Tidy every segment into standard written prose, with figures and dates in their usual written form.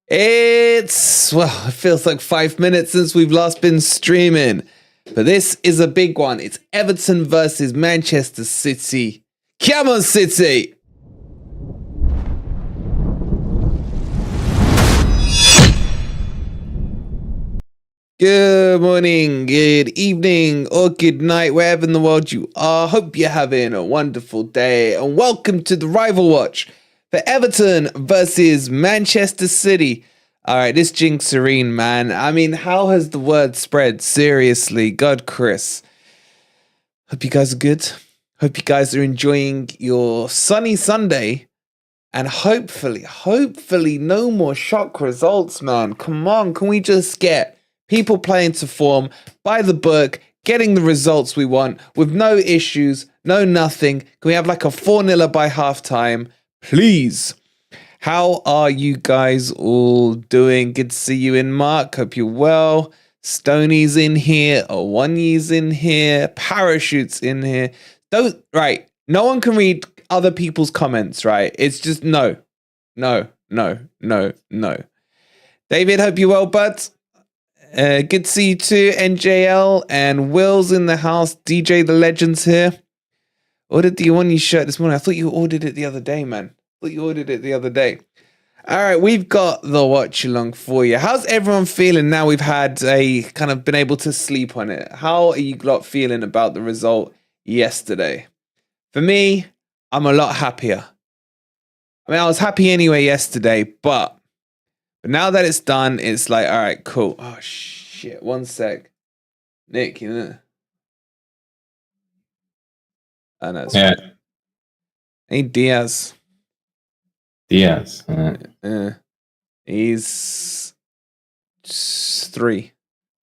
It feels like 5 minutes since we've last been streaming. But this is a big one. It's Everton versus Manchester City. Come on, City! Good morning, good evening, or good night, wherever in the world you are. Hope you're having a wonderful day, and welcome to the Rival Watch for Everton versus Manchester City. All right, this jinx serene, man. I mean, how has the word spread? Seriously, God, Chris. Hope you guys are good. Hope you guys are enjoying your sunny Sunday. And hopefully, no more shock results, man. Come on, can we just get people playing to form, by the book, getting the results we want with no issues, no nothing? Can we have like a 4-0 by halftime? Please. How are you guys all doing? Good to see you in, Mark. Hope you're well. Stoney's in here. Owanyi's in here. Parachute's in here. Right. No one can read other people's comments, right? It's just no. David, hope you're well, bud. Good to see you too, NJL, and Will's in the house. DJ the Legend's here. Ordered the Owanyi shirt this morning. I thought you ordered it the other day, man. All right, we've got the watch along for you. How's everyone feeling now we've had a kind of been able to sleep on it? How are you lot feeling about the result yesterday? For me, I'm a lot happier. I mean, I was happy anyway yesterday, but now that it's done, it's like, all right, cool. Oh, shit. 1 sec. Nick, you know. Oh, no, yeah. Fine. Hey, Diaz. Diaz. He's 3.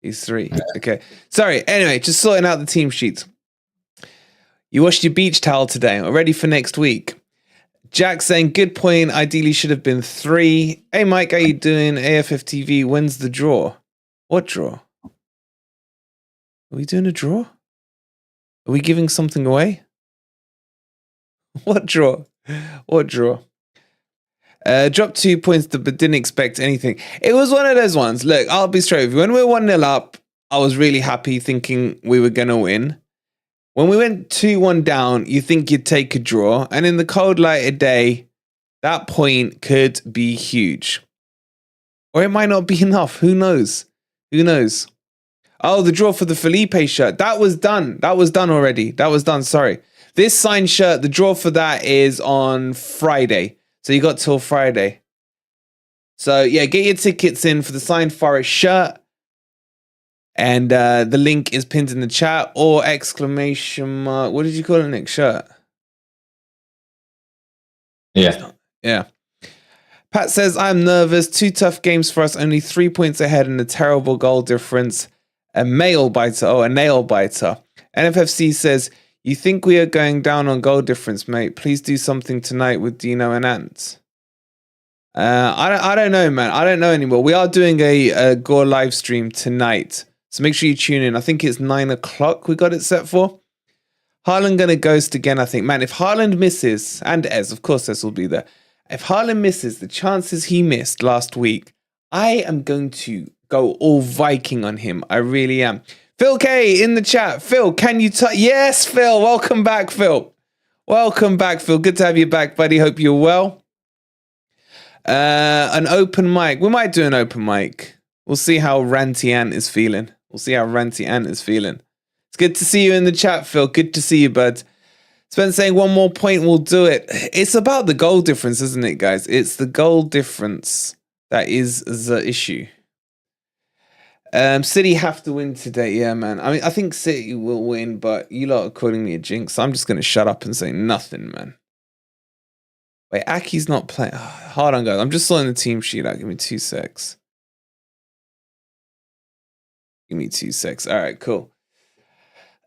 He's 3. Okay. Sorry. Anyway, just sorting out the team sheets. You washed your beach towel today. Ready for next week. Jack saying, good point. Ideally should have been 3. Hey, Mike, how you doing? AFFTV, when's the draw? What draw? Are we doing a draw? Are we giving something away? What draw? Dropped 2 points but didn't expect anything. It was one of those ones. Look, I'll be straight with you. When we were 1-0 up, I was really happy thinking we were going to win. When we went 2-1 down, you think you'd take a draw. And in the cold light of day, that point could be huge. Or it might not be enough. Who knows? Oh, the draw for the Felipe shirt. That was done. Already. Sorry. This signed shirt, the draw for that is on Friday. So you got till Friday. So yeah, get your tickets in for the signed Forest shirt. And the link is pinned in the chat, or exclamation mark. What did you call it, Nick? Shirt? Yeah. Yeah. Pat says, I'm nervous. 2 tough games for us. Only 3 points ahead and a terrible goal difference. A nail biter. NFFC says, you think we are going down on goal difference, mate? Please do something tonight with Dino and Ant. I don't know, man. I don't know anymore. We are doing a Gore live stream tonight. So make sure you tune in. I think it's 9 o'clock we got it set for. Haaland going to ghost again, I think. Man, if Haaland misses, and Ez, of course Ez will be there. If Haaland misses the chances he missed last week, I am going to go all Viking on him. I really am. Phil K in the chat. Phil, can you yes, Phil. Welcome back, Phil. Good to have you back, buddy. Hope you're well. An open mic. We might do an open mic. We'll see how Ranty Ant is feeling. It's good to see you in the chat, Phil. Good to see you, bud. Spence saying 1 more point, we'll do it. It's about the goal difference, isn't it, guys? It's the goal difference that is the issue. City have to win today. Yeah, man. I mean, I think City will win, but you lot are calling me a jinx. So I'm just going to shut up and say nothing, man. Wait, Aki's not playing. Oh, hold on, guys. I'm just sorting the team sheet out. Give me 2 secs. All right, cool.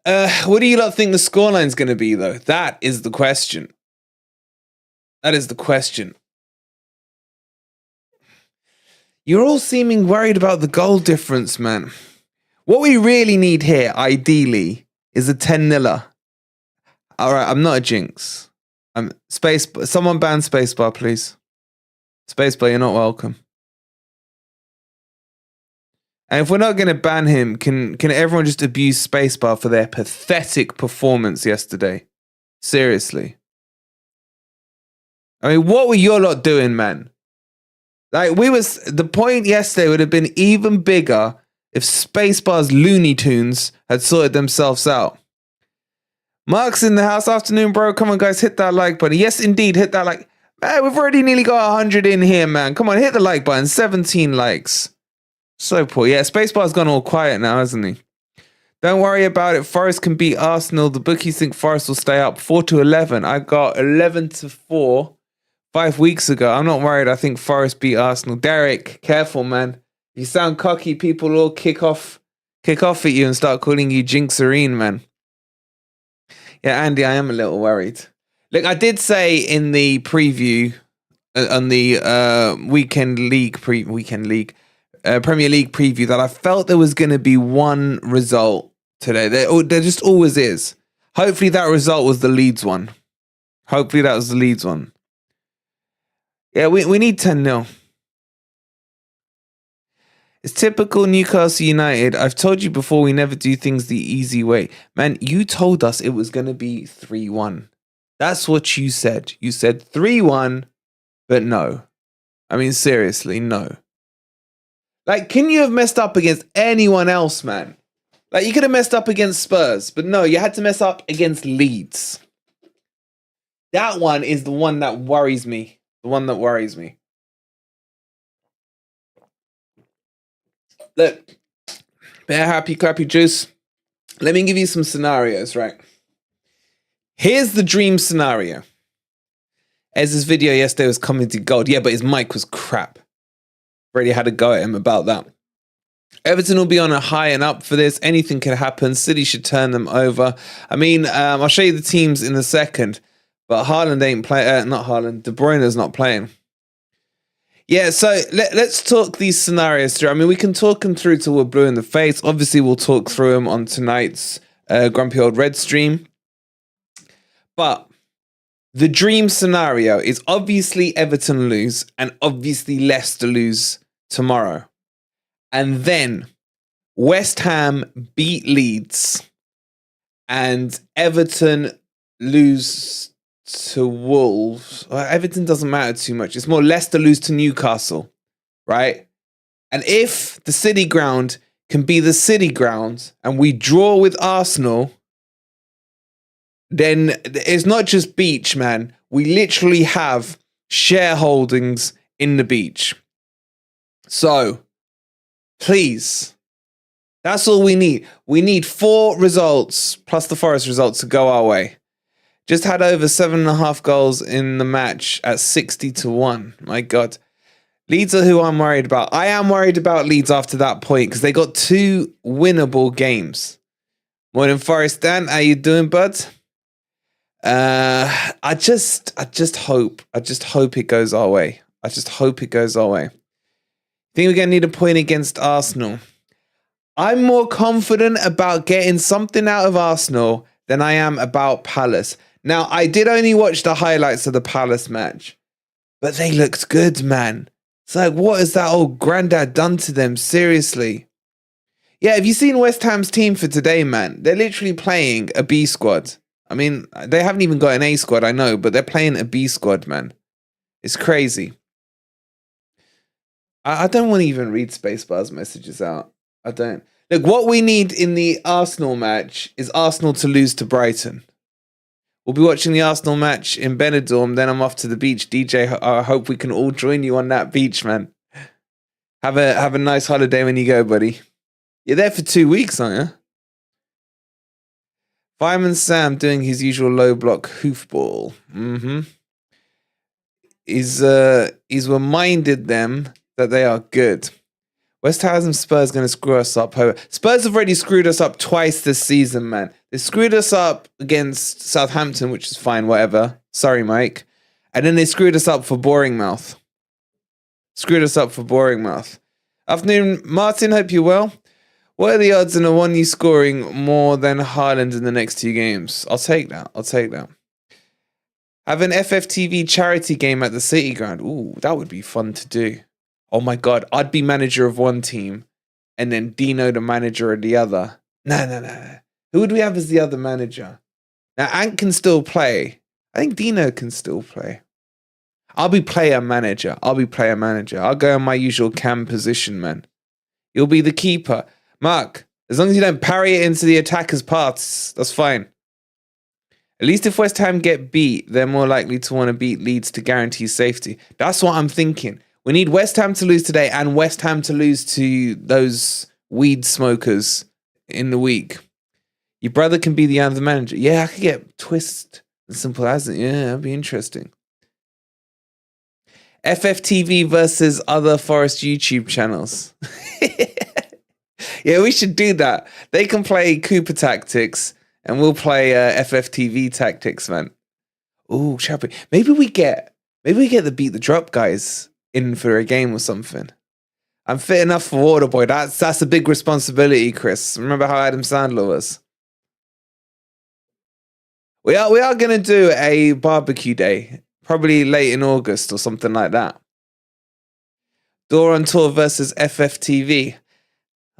What do you lot think the scoreline's going to be, though? That is the question. You're all seeming worried about the goal difference, man. What we really need here, ideally, is a 10-0. All right, I'm not a jinx. Someone ban spacebar, please. Spacebar, you're not welcome. And if we're not going to ban him, can everyone just abuse Spacebar for their pathetic performance yesterday? Seriously. I mean, what were your lot doing, man? Like, the point yesterday would have been even bigger if Spacebar's Looney Tunes had sorted themselves out. Mark's in the house. Afternoon, bro. Come on, guys, hit that like button. Yes, indeed, hit that like. Man, we've already nearly got 100 in here, man. Come on, hit the like button. 17 likes. So poor. Yeah, Spacebar's gone all quiet now, hasn't he? Don't worry about it. Forest can beat Arsenal. The bookies think Forest will stay up 4-11. I got 11-4 5 weeks ago. I'm not worried. I think Forest beat Arsenal. Derek, careful, man. You sound cocky. People will kick off at you and start calling you Jinxerine, man. Yeah, Andy, I am a little worried. Look, I did say in the preview on the Premier League preview that I felt there was going to be one result today. There just always is. Hopefully that result was the Leeds one. Yeah, we need 10-0. It's typical Newcastle United. I've told you before, we never do things the easy way. Man, you told us it was going to be 3-1. That's what you said. You said 3-1, but no. I mean, seriously, no. Like, can you have messed up against anyone else, man? Like, you could have messed up against Spurs, but no, you had to mess up against Leeds. That one is the one that worries me. Look, bear happy, clappy juice. Let me give you some scenarios, right? Here's the dream scenario. Ez's video yesterday was comedy gold. Yeah, but his mic was crap. Already had a go at him about that. Everton will be on a high and up for this. Anything can happen. City should turn them over. I mean, I'll show you the teams in a second. But Haaland ain't playing. Not Haaland. De Bruyne's not playing. Yeah, so let's talk these scenarios through. I mean, we can talk them through till we're blue in the face. Obviously, we'll talk through them on tonight's Grumpy Old Red stream. But the dream scenario is obviously Everton lose and obviously Leicester lose tomorrow. And then West Ham beat Leeds and Everton lose to Wolves. Well, Everton doesn't matter too much. It's more Leicester lose to Newcastle, right? And if the City ground can be the City ground and we draw with Arsenal, then it's not just beach, man. We literally have shareholdings in the beach. So, please, that's all we need. We need 4 results plus the Forest results to go our way. Just had over 7.5 goals in the match at 60-1. My God. Leeds are who I'm worried about. I am worried about Leeds after that point because they got 2 winnable games. Morning, Forest Dan. How you doing, bud? I just hope it goes our way. Think we're going to need a point against Arsenal. I'm more confident about getting something out of Arsenal than I am about Palace. Now, I did only watch the highlights of the Palace match, but they looked good, man. It's like, what has that old granddad done to them? Seriously. Yeah, have you seen West Ham's team for today, man? They're literally playing a B squad. I mean, they haven't even got an A squad, I know, but they're playing a B squad, man. It's crazy. I don't want to even read Spacebar's messages out. I don't. Look, what we need in the Arsenal match is Arsenal to lose to Brighton. We'll be watching the Arsenal match in Benidorm, then I'm off to the beach. DJ, I hope we can all join you on that beach, man. Have a nice holiday when you go, buddy. You're there for 2 weeks, aren't you? Fireman Sam doing his usual low block hoofball. He's reminded them that they are good. West Ham Spurs going to screw us up. Spurs have already screwed us up twice this season, man. They screwed us up against Southampton, which is fine, whatever. Sorry, Mike. And then they screwed us up for Boringmouth. Afternoon, Martin. Hope you're well. What are the odds on a 1-you scoring more than Haaland in the next 2 games? I'll take that. Have an FFTV charity game at the City ground. Ooh, that would be fun to do. Oh my God, I'd be manager of one team and then Dino the manager of the other. No. Who would we have as the other manager? Now, Ant can still play. I think Dino can still play. I'll be player manager. I'll go in my usual cam position, man. You'll be the keeper. Mark, as long as you don't parry it into the attacker's paths, that's fine. At least if West Ham get beat, they're more likely to want to beat Leeds to guarantee safety. That's what I'm thinking. We need West Ham to lose today and West Ham to lose to those weed smokers in the week. Your brother can be the other manager. Yeah, I could get Twist. As simple as it. Yeah, that'd be interesting. FFTV versus other Forest YouTube channels. Yeah, we should do that. They can play Cooper Tactics and we'll play FFTV Tactics, man. Ooh, Chappy. Maybe we get the Beat the Drop guys in for a game or something. I'm fit enough for Waterboy. That's a big responsibility, Chris. Remember how Adam Sandler was? We are gonna do a barbecue day, probably late in August or something like that. Door on Tour versus FFTV.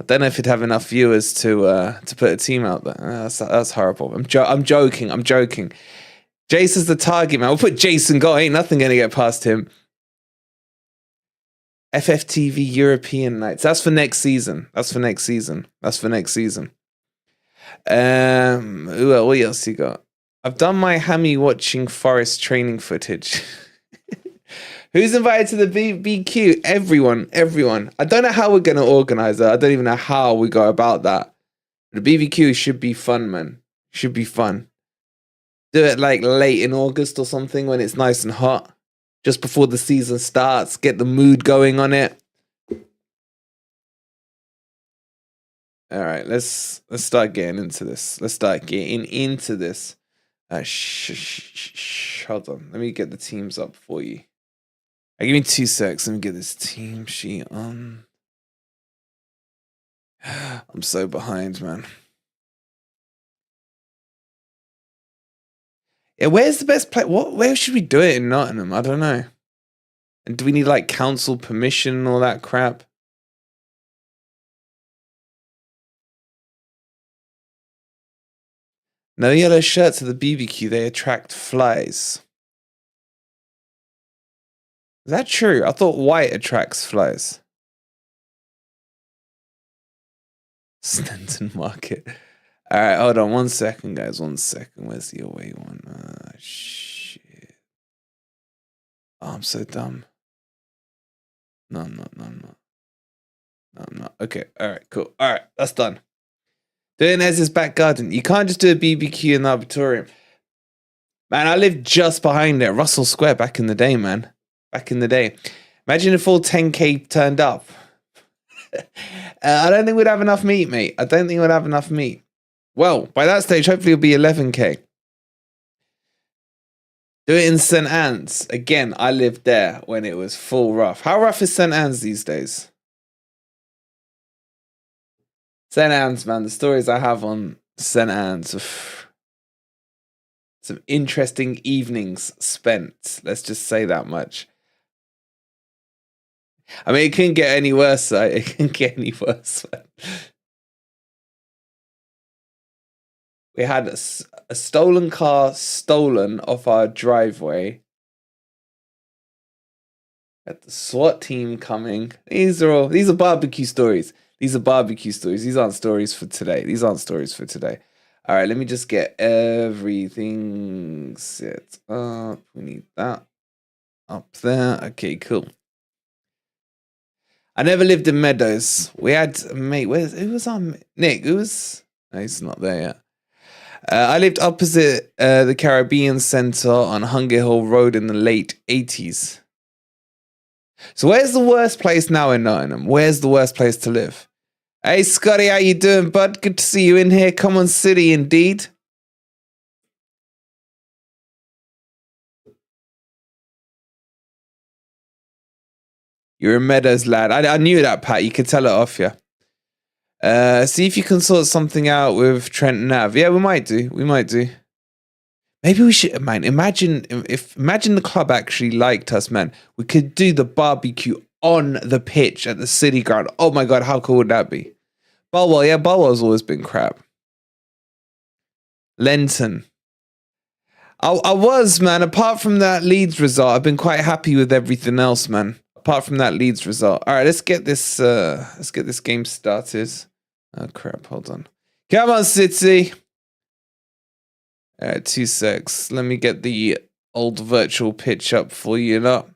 I don't know if it'd have enough viewers to put a team out there. That's horrible. I'm joking. Jason's the target, man. We'll put Jason goal. Ain't nothing gonna get past him. FFTV European nights. That's for next season. What else you got? I've done my hammy watching Forest training footage. Who's invited to the BBQ? Everyone. I don't know how we're going to organize that. I don't even know how we go about that. The BBQ should be fun, man. Should be fun. Do it like late in August or something when it's nice and hot. Just before the season starts. Get the mood going on it. All right, let's start getting into this. Hold on. Let me get the teams up for you. Give me 2 secs. Let me get this team sheet on. I'm so behind, man. Yeah, where's the best place? Where should we do it in Nottingham? I don't know. And do we need like council permission and all that crap? No yellow shirts at the BBQ. They attract flies. Is that true? I thought white attracts flies. Snenton Market. All right, hold on 1 second, guys. 1 second. Where's the away one? Shit. Oh, I'm so dumb. No, I'm not. Okay, all right, cool. All right, that's done. Doing as his back garden. You can't just do a BBQ in the Arbitorium. Man, I lived just behind it. Russell Square back in the day, man. Imagine if all 10K turned up. I don't think we'd have enough meat, mate. Well, by that stage, hopefully it'll be 11K. Do it in St. Anne's. Again, I lived there when it was full rough. How rough is St. Anne's these days? St. Anne's, man. The stories I have on St. Anne's. Some interesting evenings spent. Let's just say that much. I mean, it couldn't get any worse. We had a stolen car stolen off our driveway. Got the SWAT team coming. These are barbecue stories. These aren't stories for today. All right, let me just get everything set up. We need that up there. Okay, cool. I never lived in Meadows. We had a mate. Who was our Nick? No, he's not there yet. I lived opposite the Caribbean Centre on Hunger Hill Road in the late 80s. So where's the worst place now in Nottingham? Where's the worst place to live? Hey, Scotty, how you doing, bud? Good to see you in here. Come on, City, indeed. You're a Meadows lad. I knew that, Pat. You could tell it off, yeah. See if you can sort something out with Trent Nav. Yeah, we might do. Maybe we should, man. Imagine the club actually liked us, man. We could do the barbecue on the pitch at the City Ground. Oh my God, how cool would that be? Bulwell, yeah, Bulwell's always been crap. Lenton. I was, man, apart from that Leeds result, I've been quite happy with everything else, man. Apart from that Leeds result. All right, let's get this game started. Oh crap, hold on. Come on, City. 2 secs. Let me get the old virtual pitch up for you lot.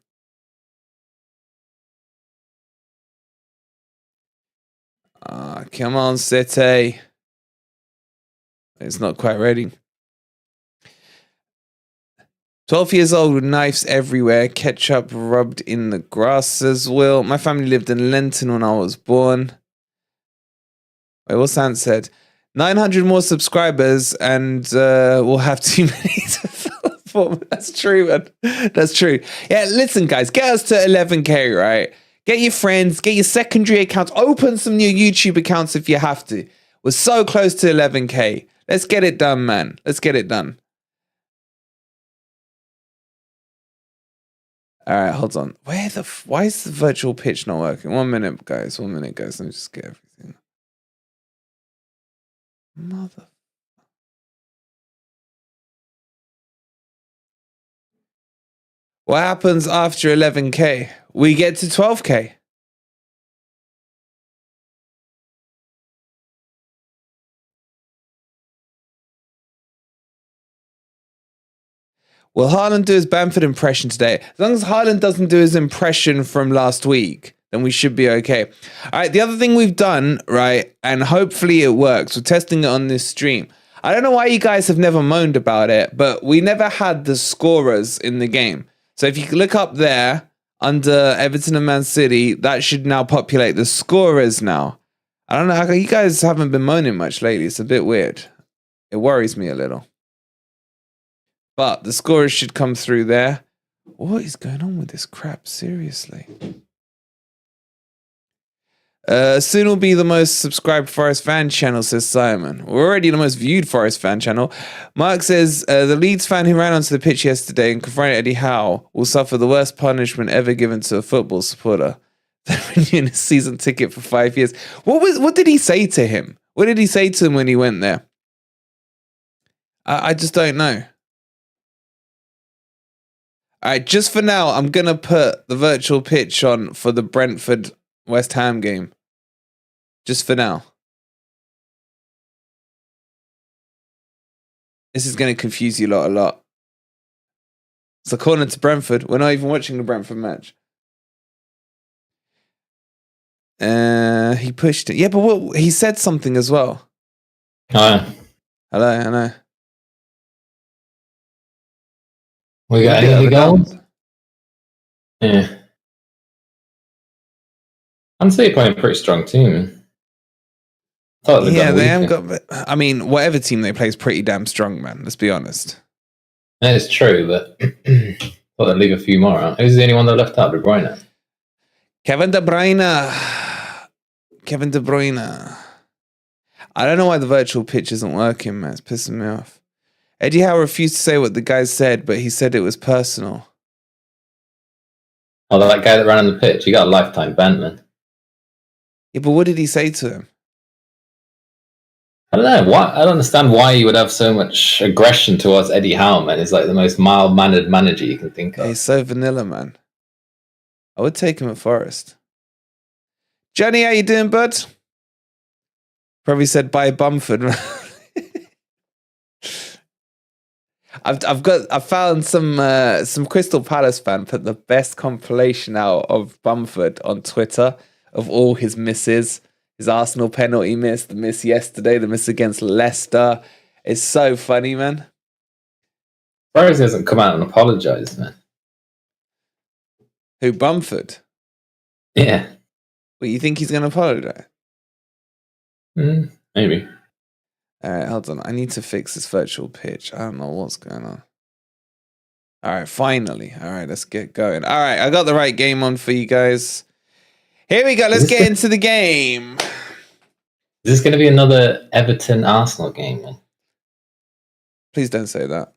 Come on, City. It's not quite ready. 12 years old with knives everywhere, ketchup rubbed in the grass as well. My family lived in Lenton when I was born. Wait, what's Ant said? 900 more subscribers and we'll have too many to fill for. That's true, man. That's true. Yeah, listen, guys, get us to 11K, right? Get your friends, get your secondary accounts, open some new YouTube accounts if you have to. We're so close to 11K. Let's get it done, man. Let's get it done. All right, hold on. Why is the virtual pitch not working? 1 minute, guys. 1 minute, guys. Let me just get everything. Mother. What happens after 11K? We get to 12K. Will Haaland do his Bamford impression today? As long as Haaland doesn't do his impression from last week, then we should be okay. All right, the other thing we've done, right, and hopefully it works, we're testing it on this stream. I don't know why you guys have never moaned about it, but we never had the scorers in the game. So if you look up there, under Everton and Man City, that should now populate the scorers now. I don't know, you guys haven't been moaning much lately. It's a bit weird. It worries me a little. But the scorers should come through there. What is going on with this crap? Seriously. Soon will be the most subscribed Forest fan channel, says Simon. We're already the most viewed Forest fan channel. Mark says, the Leeds fan who ran onto the pitch yesterday and confronted Eddie Howe will suffer the worst punishment ever given to a football supporter. They're renewing a season ticket for 5 years. What did he say to him? What did he say to him when he went there? I just don't know. All right, just for now, I'm going to put the virtual pitch on for the Brentford West Ham game. Just for now. This is going to confuse you lot a lot. It's a corner to Brentford. We're not even watching the Brentford match. He pushed it. Yeah, but he said something as well. Hello. Hello. We got any goals? Yeah. I'd say you're playing a pretty strong team. Yeah, they haven't got. I mean, whatever team they play is pretty damn strong, man. Let's be honest. That is true, but thought they'd leave a few more out. Who's the only one that left out? De Bruyne. Kevin De Bruyne. I don't know why the virtual pitch isn't working, man. It's pissing me off. Eddie Howe refused to say what the guys said, but he said it was personal. Oh, that guy that ran on the pitch, he got a lifetime ban, man. Yeah, but what did he say to him? I don't know. I don't understand why you would have so much aggression towards Eddie Howe, man. He's like the most mild-mannered manager you can think of. He's so vanilla, man. I would take him at Forest. Johnny, how you doing, bud? Probably said bye Bamford. I found some Crystal Palace fan put the best compilation out of Bamford on Twitter of all his misses. His Arsenal penalty miss, the miss yesterday, the miss against Leicester. It's so funny, man. Surprised he hasn't come out and apologised, man. Who, Bamford? Yeah. What, you think he's going to apologise? Maybe. All right, hold on. I need to fix this virtual pitch. I don't know what's going on. All right, finally. All right, let's get going. All right, I got the right game on for you guys. Here we go. Let's get into the game. Is this going to be another Everton-Arsenal game, man? Please don't say that.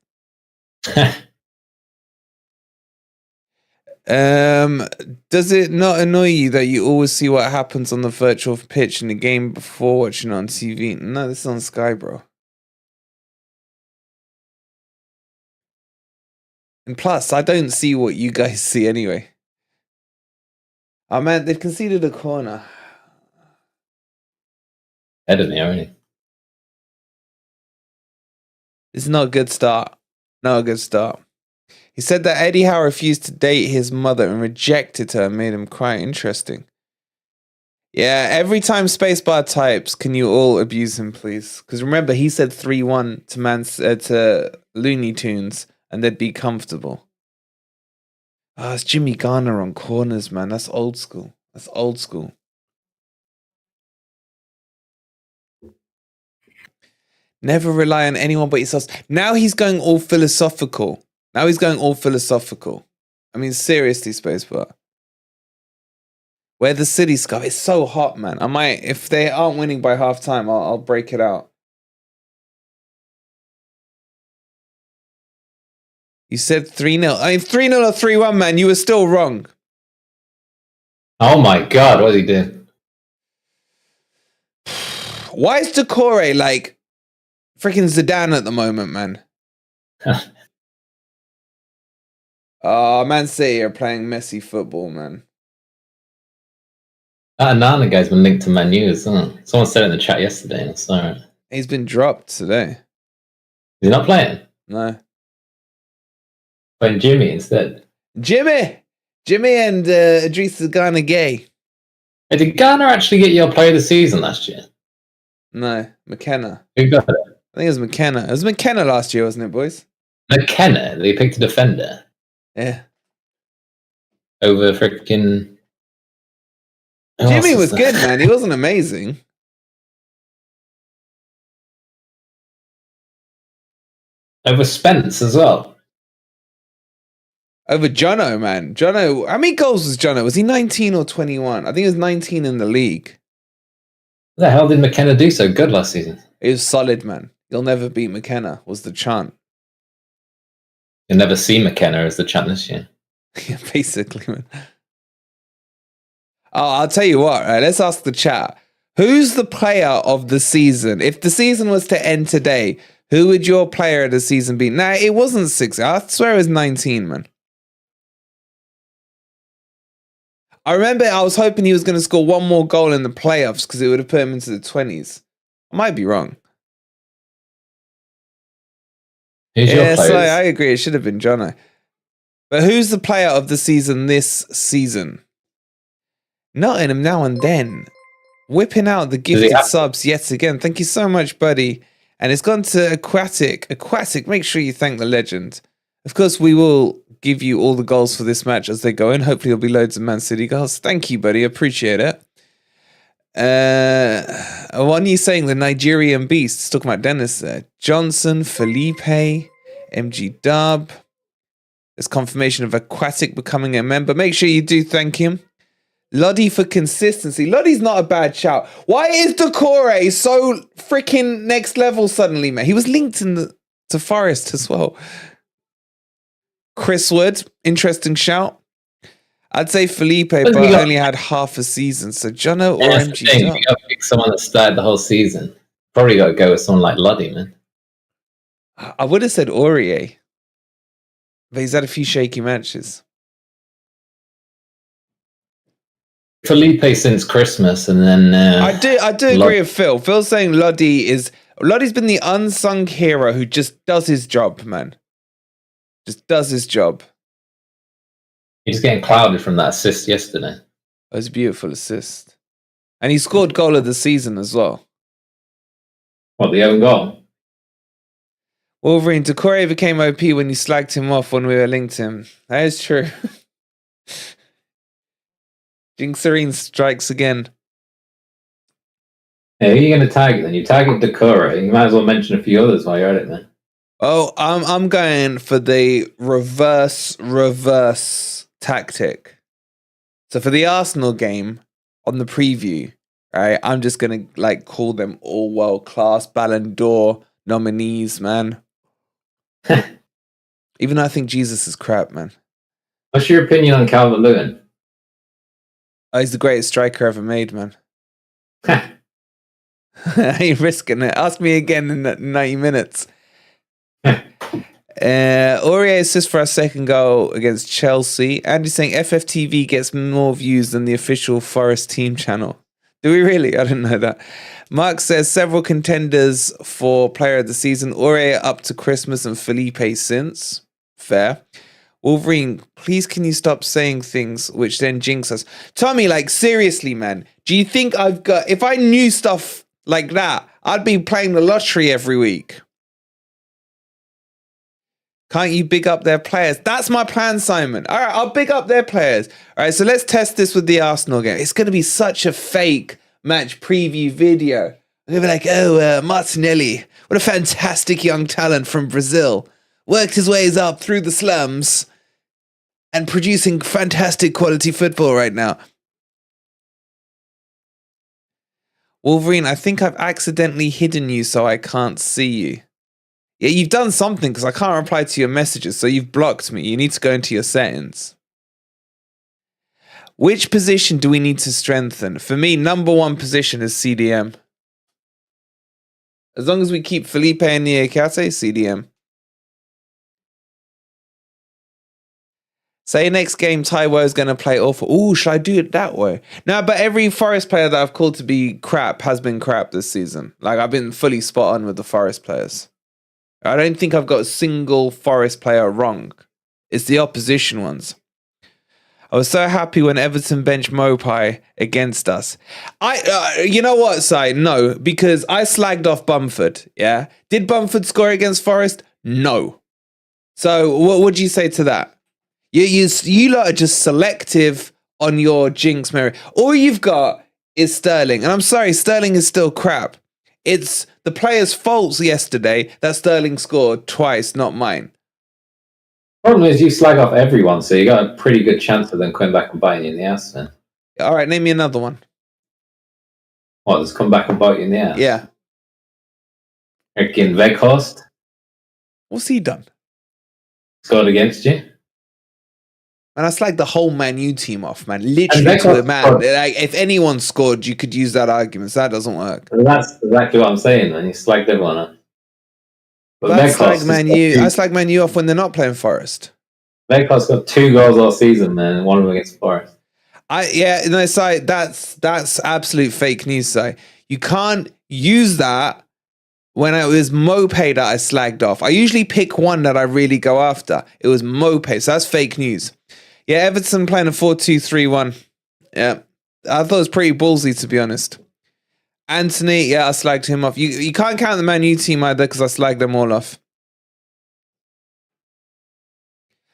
Does it not annoy you that you always see what happens on the virtual pitch in the game before watching it on TV? No, this is on Sky, bro. And plus, I don't see what you guys see anyway. Oh man, they've conceded a corner. Head of me already. This is not a good start. Not a good start. He said that Eddie Howe refused to date his mother and rejected her and made him cry. Interesting. Yeah, every time Spacebar types, can you all abuse him, please? Because remember, he said 3-1 to Looney Tunes, and they'd be comfortable. Oh, it's Jimmy Garner on corners, man. That's old school. That's old school. Never rely on anyone but yourself. Now he's going all philosophical. I mean, seriously, Spacebar. Where the city scar? It's so hot, man. I might, if they aren't winning by half time, I'll break it out. You said 3-0. I mean, 3-0 or 3-1, man. You were still wrong. Oh my God, what did he do? Why is Decore like freaking Zidane at the moment, man? Oh, Man City are playing messy football, man. That Nana guy's been linked to Man U, isn't it? Someone said it in the chat yesterday. Sorry. He's been dropped today. Is he not playing? No. Playing Jimmy instead. Jimmy and Idrissa Gana Gay. Hey, did Garner actually get your player of the season last year? No, McKenna. Who got it? I think it was McKenna. It was McKenna last year, wasn't it, boys? McKenna? They picked a defender. Yeah. Over freaking... Jimmy was good, man. He wasn't amazing. Over Spence as well. Over Jono, man. Jono, how many goals was Jono? Was he 19 or 21? I think he was 19 in the league. What the hell did McKenna do so good last season? He was solid, man. You'll never beat McKenna, was the chant. You'll never see McKenna as the chant this year. Yeah, basically, man. Oh, I'll tell you what, right? Let's ask the chat. Who's the player of the season? If the season was to end today, who would your player of the season be? Nah, it wasn't 6. I swear it was 19, man. I remember I was hoping he was going to score one more goal in the playoffs because it would have put him into the 20s. I might be wrong. Who's your player? I agree. It should have been Jono. But who's the player of the season this season? Nottingham now and then. Whipping out the gifted subs yet again. Thank you so much, buddy. And it's gone to Aquatic. Aquatic, make sure you thank the legend. Of course, we will give you all the goals for this match as they go in. Hopefully, there'll be loads of Man City goals. Thank you, buddy. Appreciate it. What are you saying? The Nigerian beasts. Talking about Dennis there. Johnson, Felipe, MG Dub. There's confirmation of Aquatic becoming a member. Make sure you do thank him. Lodi for consistency. Lodi's not a bad shout. Why is Decore so freaking next level suddenly, man? He was linked to Forest as well. Chris Wood, interesting shout. I'd say Felipe, but only had half a season. So Jono or MG Dub? You got to pick someone that started the whole season. Probably got to go with someone like Lodi, man. I would have said Aurier, but he's had a few shaky matches. Felipe since Christmas, and then I do agree with Phil. Phil's saying Lodi's been the unsung hero who just does his job, man. Just does his job. He's getting clouded from that assist yesterday. That was a beautiful assist. And he scored goal of the season as well. What, the own goal? Wolverine, Decore became OP when you slagged him off when we were linked to him. That is true. Jinxerine strikes again. Yeah, who are you going to tag then? You tagged Decore. You might as well mention a few others while you're at it, man. Oh, I'm going for the reverse tactic. So for the Arsenal game on the preview, right, I'm just going to like call them all world-class Ballon d'Or nominees, man. Even though I think Jesus is crap, man. What's your opinion on Calvert-Lewin? Oh, he's the greatest striker ever made, man. I ain't risking it. Ask me again in 90 minutes. Aurier assist for our second goal against Chelsea. Andy's saying FFTV gets more views than the official Forest team channel. Do we really? I didn't know that. Mark says several contenders for player of the season. Aurier up to Christmas and Felipe since. Fair. Wolverine, please can you stop saying things which then jinx us? Tommy, like seriously, man. Do you think I've got... If I knew stuff like that, I'd be playing the lottery every week. Can't you big up their players? That's my plan, Simon. All right, I'll big up their players. All right, so let's test this with the Arsenal game. It's going to be such a fake match preview video. I'm going to be like, oh, Martinelli, what a fantastic young talent from Brazil. Worked his ways up through the slums and producing fantastic quality football right now. Wolverine, I think I've accidentally hidden you so I can't see you. Yeah, you've done something because I can't reply to your messages, so you've blocked me. You need to go into your settings. Which position do we need to strengthen? For me, number one position is CDM. As long as we keep Felipe and Niakate, CDM. Say next game Taiwo is going to play awful. Ooh, should I do it that way? No, but every Forest player that I've called to be crap has been crap this season. Like, I've been fully spot on with the Forest players. I don't think I've got a single Forest player wrong. It's the opposition ones. I was so happy when Everton benched Mopai against us. You know what, Si? No, because I slagged off Bumford, yeah? Did Bumford score against Forest? No. So what would you say to that? You lot are just selective on your jinx, Mary. All you've got is Sterling. And I'm sorry, Sterling is still crap. It's the players' faults yesterday that Sterling scored twice, not mine. Problem is you slag off everyone, so you got a pretty good chance of them coming back and biting you in the ass then. All right, name me another one. What, just come back and bite you in the ass? Yeah. Freaking Weghorst. What's he done? Scored against you. And I slagged the whole Man U team off, man. Literally to a man. Like, if anyone scored, you could use that argument. So that doesn't work. And that's exactly what I'm saying, man. You slagged everyone off. But I slag Man U off when they're not playing Forest. Weghorst got 2 goals all season, man, and one of them against Forest. That's absolute fake news, Si. You can't use that when it was Mopay that I slagged off. I usually pick one that I really go after. It was Mopay, so that's fake news. Yeah, Everton playing a 4-2-3-1. Yeah, I thought it was pretty ballsy, to be honest. Anthony, yeah, I slagged him off. You can't count the Man U team either because I slagged them all off.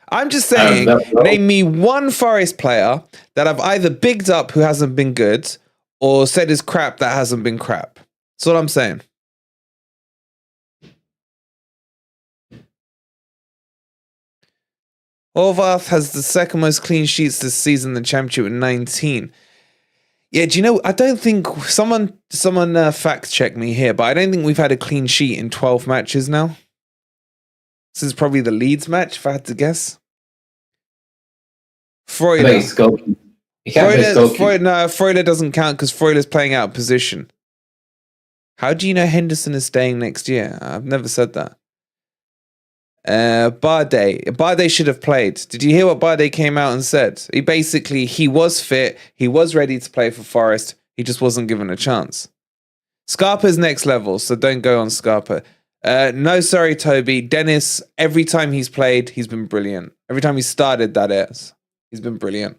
I'm just saying, name me one Forest player that I've either bigged up who hasn't been good or said is crap that hasn't been crap. That's what I'm saying. Horvath has the second most clean sheets this season in the Championship with 19. Yeah, do you know, I don't think, someone fact check me here, but I don't think we've had a clean sheet in 12 matches now. This is probably the Leeds match, if I had to guess. Freuler doesn't count because Freuler's playing out of position. How do you know Henderson is staying next year? I've never said that. Bardet should have played. Did you hear what Bardet came out and said? He was fit. He was ready to play for Forest. He just wasn't given a chance. Scarpa's next level, so don't go on Scarpa. No, sorry, Toby. Dennis, every time he's played, he's been brilliant. Every time he started, that is. He's been brilliant.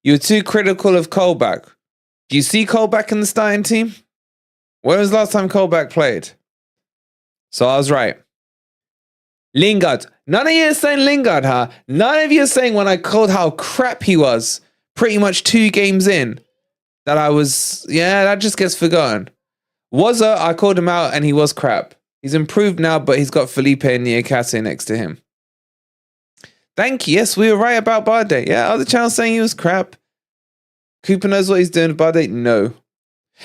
You were too critical of Colback. Do you see Colback in the starting team? When was the last time Colback played? So I was right. Lingard. None of you are saying Lingard, huh? None of you are saying when I called how crap he was pretty much 2 games in that I was, that just gets forgotten. I called him out and he was crap. He's improved now, but he's got Felipe and Niakate next to him. Thank you. Yes, we were right about Bardet. Yeah, other channels saying he was crap. Cooper knows what he's doing with Bardet? No.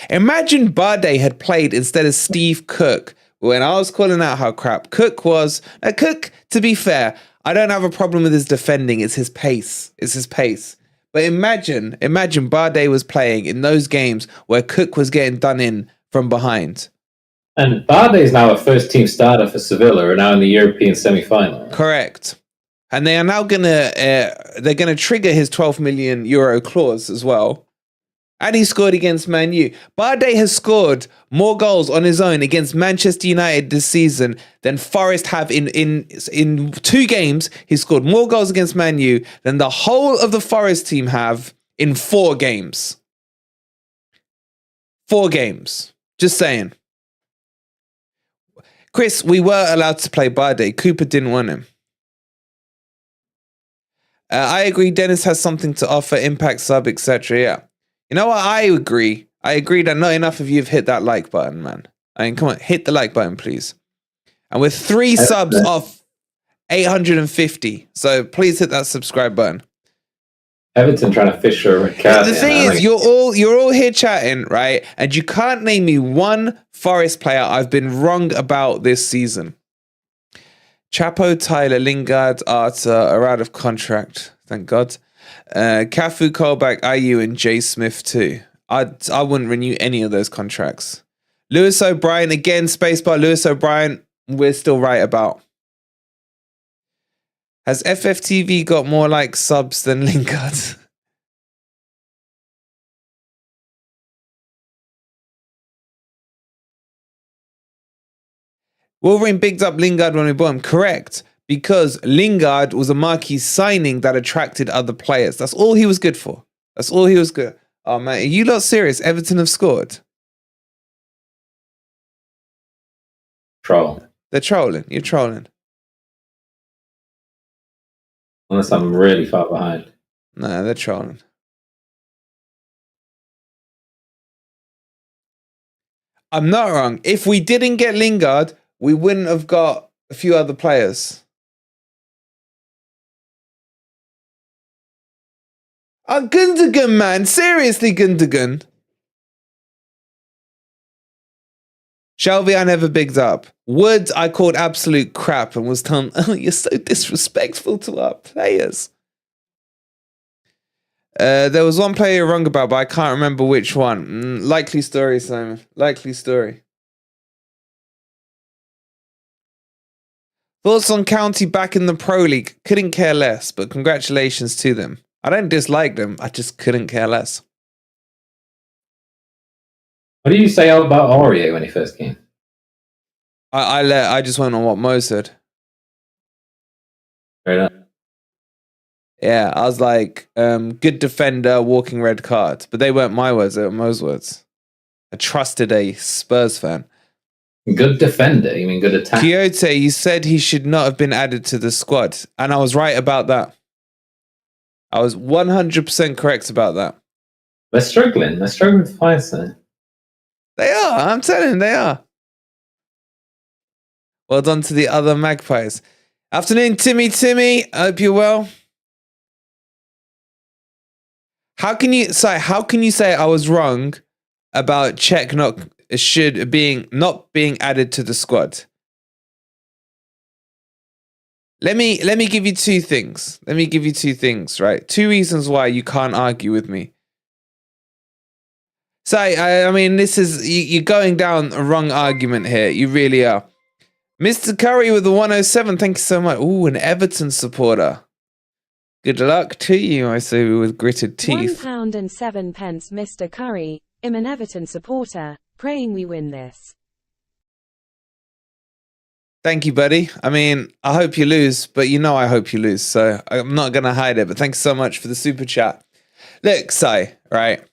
Imagine Bardet had played instead of Steve Cook when I was calling out how crap Cook was. Cook, to be fair, I don't have a problem with his defending. It's his pace. It's his pace. But imagine Bardet was playing in those games where Cook was getting done in from behind. And Bardet is now a first-team starter for Sevilla, and now in the European semi-final. Correct. And they are now gonna trigger his 12 million euro clause as well. And he scored against Man U. Bardet has scored more goals on his own against Manchester United this season than Forest have in 2 games. He scored more goals against Man U than the whole of the Forest team have in 4 games. 4 games. Just saying. Chris, we were allowed to play Bardet. Cooper didn't want him. I agree. Dennis has something to offer. Impact sub, etc. Yeah. You know what? I agree. I agree that not enough of you have hit that like button, man. I mean, come on, hit the like button, please. And we're 3 subs off 850. So please hit that subscribe button. Everton trying to fish for a card. The thing is, you're all here chatting, right? And you can't name me one Forest player I've been wrong about this season. Chapo, Tyler, Lingard, Arta are out of contract. Thank God. Cafu, Colback, IU, and Jay Smith too. I wouldn't renew any of those contracts. Lewis O'Brien, again, spacebar. Lewis O'Brien, we're still right about. Has FFTV got more like subs than Lingard? Wolverine bigged up Lingard when we bought him. Correct. Because Lingard was a marquee signing that attracted other players. That's all he was good for. That's all he was good. Oh, man. Are you lot serious? Everton have scored. Troll. They're trolling. You're trolling. Unless I'm really far behind. No, they're trolling. I'm not wrong. If we didn't get Lingard, we wouldn't have got a few other players. Oh, Gundogan, man. Seriously, Gundogan. Shelby, I never bigged up. Wood, I called absolute crap and was told, oh, you're so disrespectful to our players. There was one player you're wrong about, but I can't remember which one. Likely story, Simon. Likely story. Thoughts on County back in the Pro League? Couldn't care less, but congratulations to them. I don't dislike them. I just couldn't care less. What did you say about Aurier when he first came? I just went on what Mo said. Right on. Yeah, I was like, good defender, walking red card. But they weren't my words, they were Mo's words. I trusted a Spurs fan. Good defender? You mean good attack? Quixote, you said he should not have been added to the squad. And I was right about that. I was 100% correct about that. They're struggling. They're struggling to find something. They are. I'm telling you, they are. Well done to the other Magpies. Afternoon, Timmy. I hope you're well. How can you say I was wrong about Czech not being added to the squad? Let me give you 2 things. Right? 2 reasons why you can't argue with me. So I mean, this is you're going down a wrong argument here. You really are. Mr. Curry with the 107. Thank you so much. Ooh, an Everton supporter. Good luck to you, I say with gritted teeth. £1 and 7 pence, Mr. Curry. I'm an Everton supporter, praying we win this. Thank you, buddy. I mean, I hope you lose, but you know I hope you lose, so I'm not going to hide it. But thanks so much for the super chat. Look, Sai, right?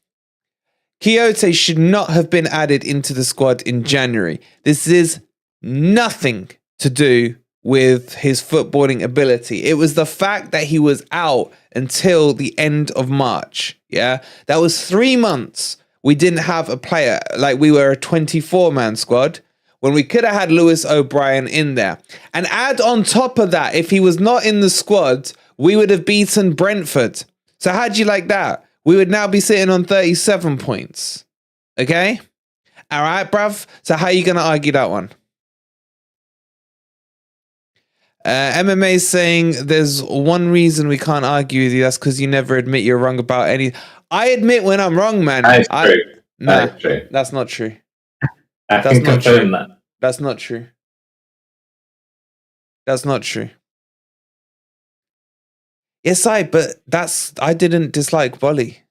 Quixote should not have been added into the squad in January. This is nothing to do with his footballing ability. It was the fact that he was out until the end of March. Yeah, that was 3 months. We didn't have a player. Like, we were a 24-man squad when we could have had Lewis O'Brien in there. And add on top of that, if he was not in the squad, we would have beaten Brentford. So how do you like that? We would now be sitting on 37 points. Okay? All right, bruv. So how are you going to argue that one? MMA is saying there's one reason we can't argue with you. That's because you never admit you're wrong about any. I admit when I'm wrong, man. That is true. Nah, that is true. that's not true. I That's can not confirm true. that. That's not true. That's not true. Yes, but I didn't dislike Bolly.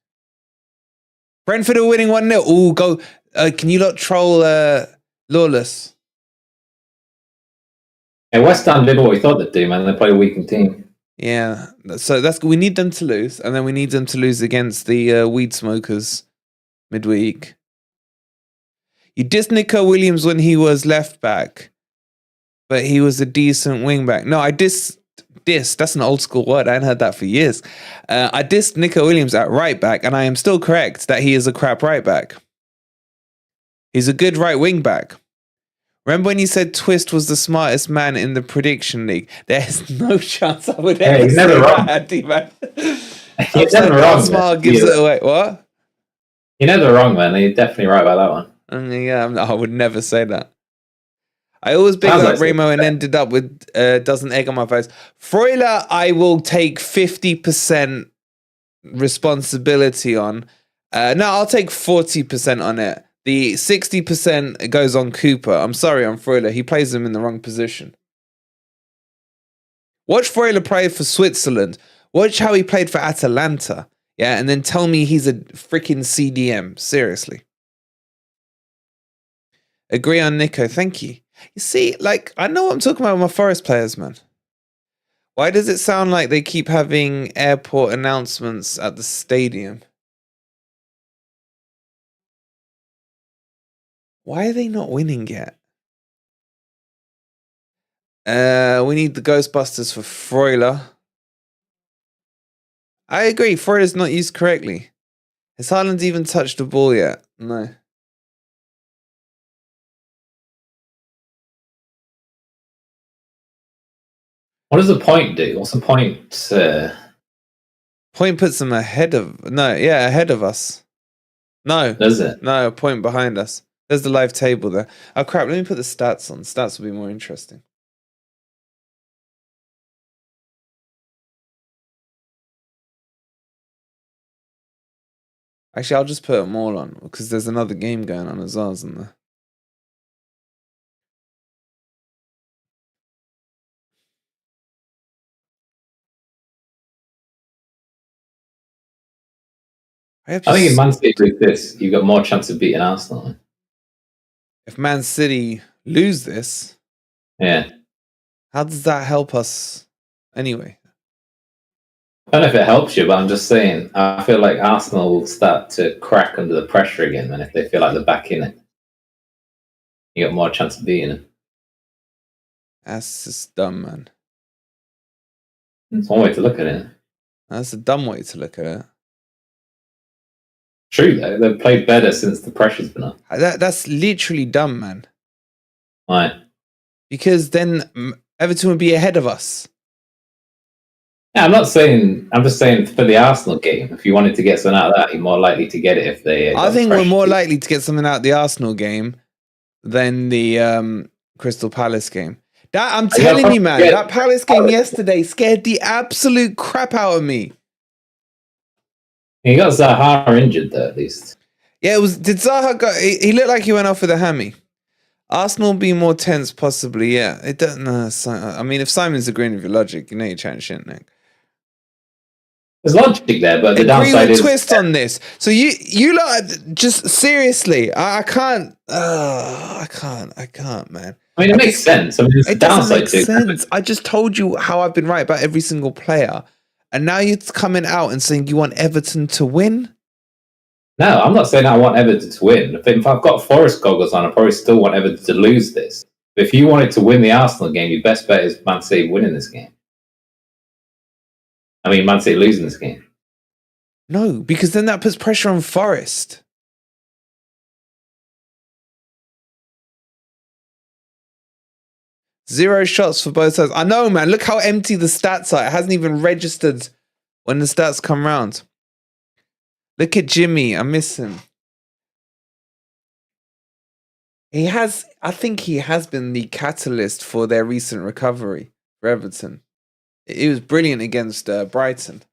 Brentford are winning 1-0. Oh, go. Can you not troll Lawless? Yeah, West Ham did what we thought they'd do, man. They play a weakened team. Yeah. So we need them to lose, and then we need them to lose against the weed smokers midweek. You dissed Nico Williams when he was left back, but he was a decent wing back. No, I dissed. That's an old school word. I hadn't heard that for years. I dissed Nico Williams at right back, and I am still correct that he is a crap right back. He's a good right wing back. Remember when you said Twist was the smartest man in the prediction league? There's no chance I would ever say that, Andy, man. You're never wrong. Smart gives it away. What? You're never wrong, man. You're definitely right about that one. Yeah, I would never say that. I always big up Remo and ended up with doesn't egg on my face. Freuler, I will take 50% responsibility on. No, I'll take 40% on it. The 60% goes on Cooper. I'm sorry on Freuler. He plays him in the wrong position. Watch Freuler play for Switzerland. Watch how he played for Atalanta. Yeah, and then tell me he's a freaking CDM. Seriously. Agree on Nico. Thank you. You see, like, I know what I'm talking about with my Forest players, man. Why does it sound like they keep having airport announcements at the stadium? Why are they not winning yet? We need the Ghostbusters for Freuler. I agree, Freuler's not used correctly. Has Haaland even touched the ball yet? No. What does the point do? What's the point? Point puts them ahead of... No, yeah, ahead of us. No. Does it? No, a point behind us. There's the live table there. Oh, crap, let me put the stats on. Stats will be more interesting. Actually, I'll just put them all on, because there's another game going on as well, isn't there? I think if Man City lose this, you've got more chance of beating Arsenal. If Man City lose this, yeah, how does that help us anyway? I don't know if it helps you, but I'm just saying, I feel like Arsenal will start to crack under the pressure again, man, if they feel like they're back in it. You got more chance of beating it. That's just dumb, man. It's one way to look at it. That's a dumb way to look at it. True, though. They've played better since the pressure's been on. That's literally dumb, man. Why? Because then Everton would be ahead of us. Yeah, I'm not saying. I'm just saying for the Arsenal game, if you wanted to get something out of that, you're more likely to get it if they. I think we're more likely to get something out of the Arsenal game than the Crystal Palace game. I'm telling you, man, that Palace game yesterday scared the absolute crap out of me. He got Zaha injured though, at least. Yeah, it was. Did Zaha go? He looked like he went off with a hammy. Arsenal be more tense, possibly. Yeah, it doesn't. No, I mean, if Simon's agreeing with your logic, you know you're chatting shit, Nick. There's logic there, but the downside is twist on this. So you lot just seriously, I can't. I can't, man. I mean, it makes sense. I mean, it doesn't make sense. I just told you how I've been right about every single player. And now you're coming out and saying you want Everton to win? No, I'm not saying I want Everton to win. If I've got Forest goggles on, I probably still want Everton to lose this. But if you wanted to win the Arsenal game, your best bet is Man City winning this game. I mean, Man City losing this game. No, because then that puts pressure on Forest. Zero shots for both sides. I know, man. Look how empty the stats are. It hasn't even registered when the stats come round. Look at Jimmy. I miss him. I think he has been the catalyst for their recent recovery for Everton. He was brilliant against Brighton.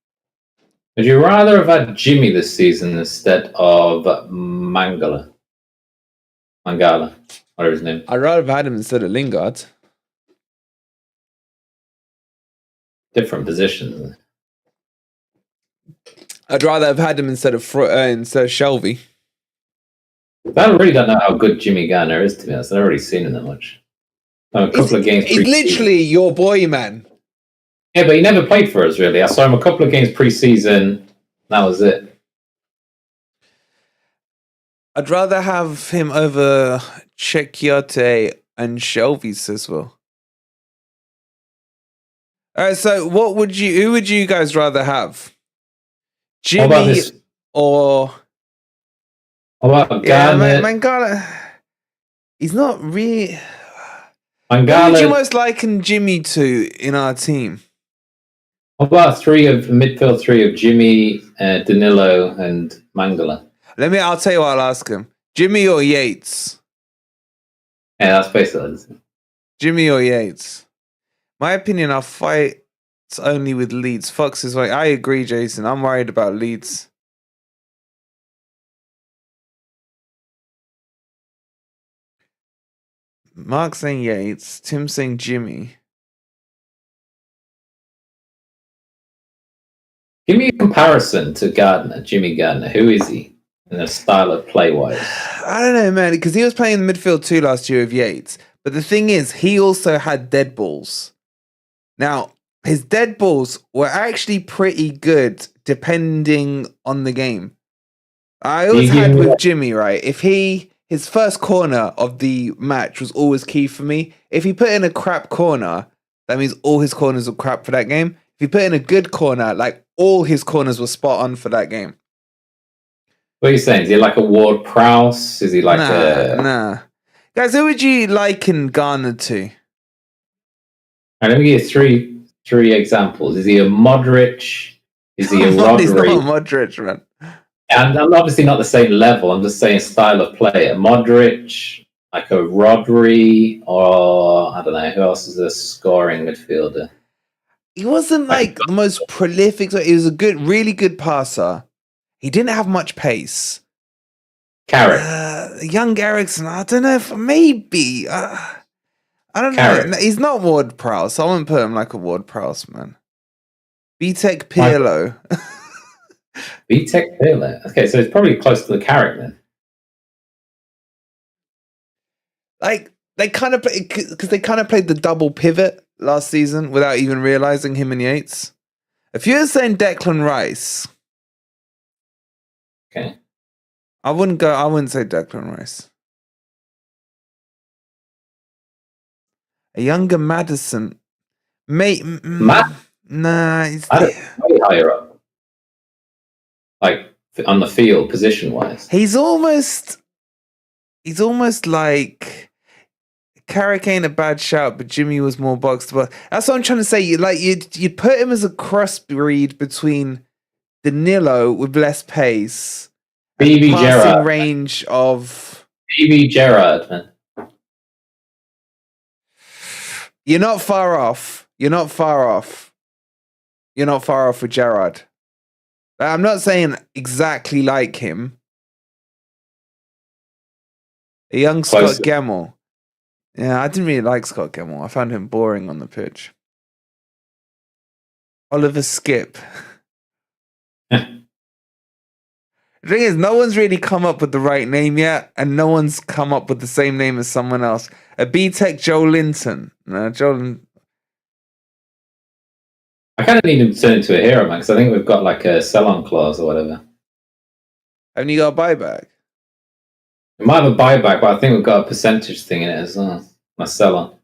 Would you rather have had Jimmy this season instead of Mangala, whatever his name? I'd rather have had him instead of Lingard. Different positions. I'd rather have had him instead of Shelby. I really don't know how good Jimmy Garner is, to be honest. I've already seen him that much. A couple of games. He's literally your boy, man. Yeah, but he never played for us, really. I saw him a couple of games pre-season. That was it. I'd rather have him over Chekiote and Shelby's as well. All right, so who would you guys rather have? Jimmy or... What about Garner? Mangala, he's not really... Mangala, who would you most liken Jimmy to in our team? What about midfield three of Jimmy, Danilo, and Mangala? I'll tell you what I'll ask him. Jimmy or Yates? Yeah, that's basically it. Jimmy or Yates? My opinion, I'll fight only with Leeds. Fox is like, I agree, Jason. I'm worried about Leeds. Mark saying Yates. Tim saying Jimmy. Give me a comparison to Jimmy Gardner. Who is he in a style of play-wise? I don't know, man, because he was playing in the midfield too last year with Yates. But the thing is, he also had dead balls. Now, his dead balls were actually pretty good depending on the game. I always had with Jimmy, right? His first corner of the match was always key for me. If he put in a crap corner, that means all his corners were crap for that game. If he put in a good corner, like all his corners were spot on for that game. What are you saying? Is he like a Ward Prowse? Is he like Nah. Guys, who would you liken Garner to? Right, let me give you three examples. Is he a Modric? Is he a Rodri? He's not a Modric, man. And I'm obviously not the same level. I'm just saying style of play. A Modric, like a Rodri, or I don't know, who else is a scoring midfielder? He wasn't like the most prolific. He was a really good passer. He didn't have much pace. Carrick. Young Ericsson, I don't know if maybe. I don't know. He's not Ward Prowse. I wouldn't put him like a Ward Prowse, man. B-Tech Pirlo. B-Tech Pirlo. Okay, so it's probably close to the Carrick then. Like, they kind of played the double pivot last season without even realizing him and Yates. If you're saying Declan Rice, okay, I wouldn't say Declan Rice. A younger Madison, mate. Nah, he's way higher up, like on the field, position wise. He's almost like Carrick ain't a bad shout, but Jimmy was more box to box. That's what I'm trying to say. You'd put him as a crossbreed between Danilo with less pace, BB Gerrard range of BB Gerrard, man. You're not far off with Gerrard. I'm not saying exactly like him. A young Scott Gemmell. Yeah, I didn't really like Scott Gemmell. I found him boring on the pitch. Oliver Skip. The thing is, no one's really come up with the right name yet, and no one's come up with the same name as someone else. A B-Tech Joe Linton. No, I kind of need him to turn into a hero, man, because I think we've got like a sell-on clause or whatever. Haven't you got a buyback? We might have a buyback, but I think we've got a percentage thing in it as well. My sell-on.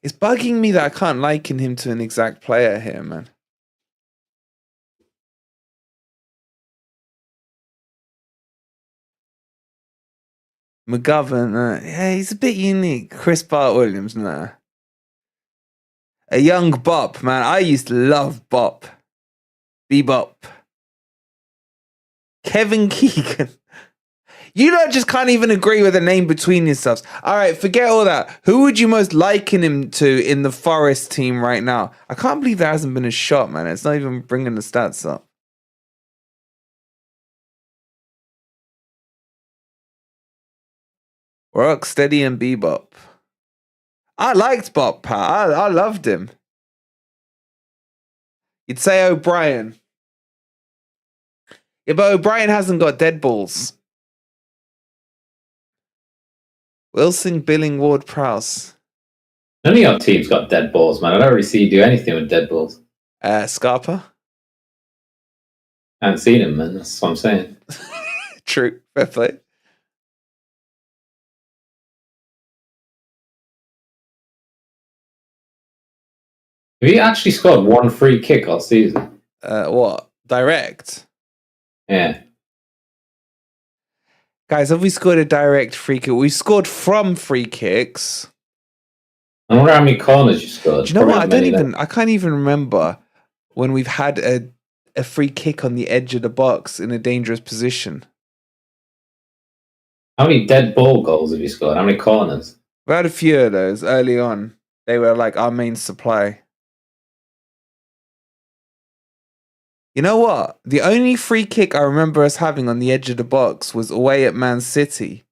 It's bugging me that I can't liken him to an exact player here, man. McGovern, yeah, he's a bit unique. Chris Bart-Williams, nah. A young Bop, man. I used to love Bop. Bebop. Kevin Keegan. You lot just can't even agree with a name between yourselves. All right, forget all that. Who would you most liken him to in the Forest team right now? I can't believe there hasn't been a shot, man. It's not even bringing the stats up. Rock, Steady, and Bebop. I liked Bop, pal. I loved him. You'd say O'Brien. Yeah, but O'Brien hasn't got dead balls. Wilson, Billing, Ward, Prowse. None of your team's got dead balls, man. I don't really see you do anything with dead balls. Scarpa. I haven't seen him, man. That's what I'm saying. True. Fair play. Have you actually scored one free kick all season? What? Direct? Yeah. Guys, have we scored a direct free kick? We scored from free kicks. I wonder how many corners you scored. Do you know what? Probably I can't even remember when we've had a free kick on the edge of the box in a dangerous position. How many dead ball goals have you scored? How many corners? We had a few of those early on. They were like our main supply. You know what? The only free kick I remember us having on the edge of the box was away at Man City.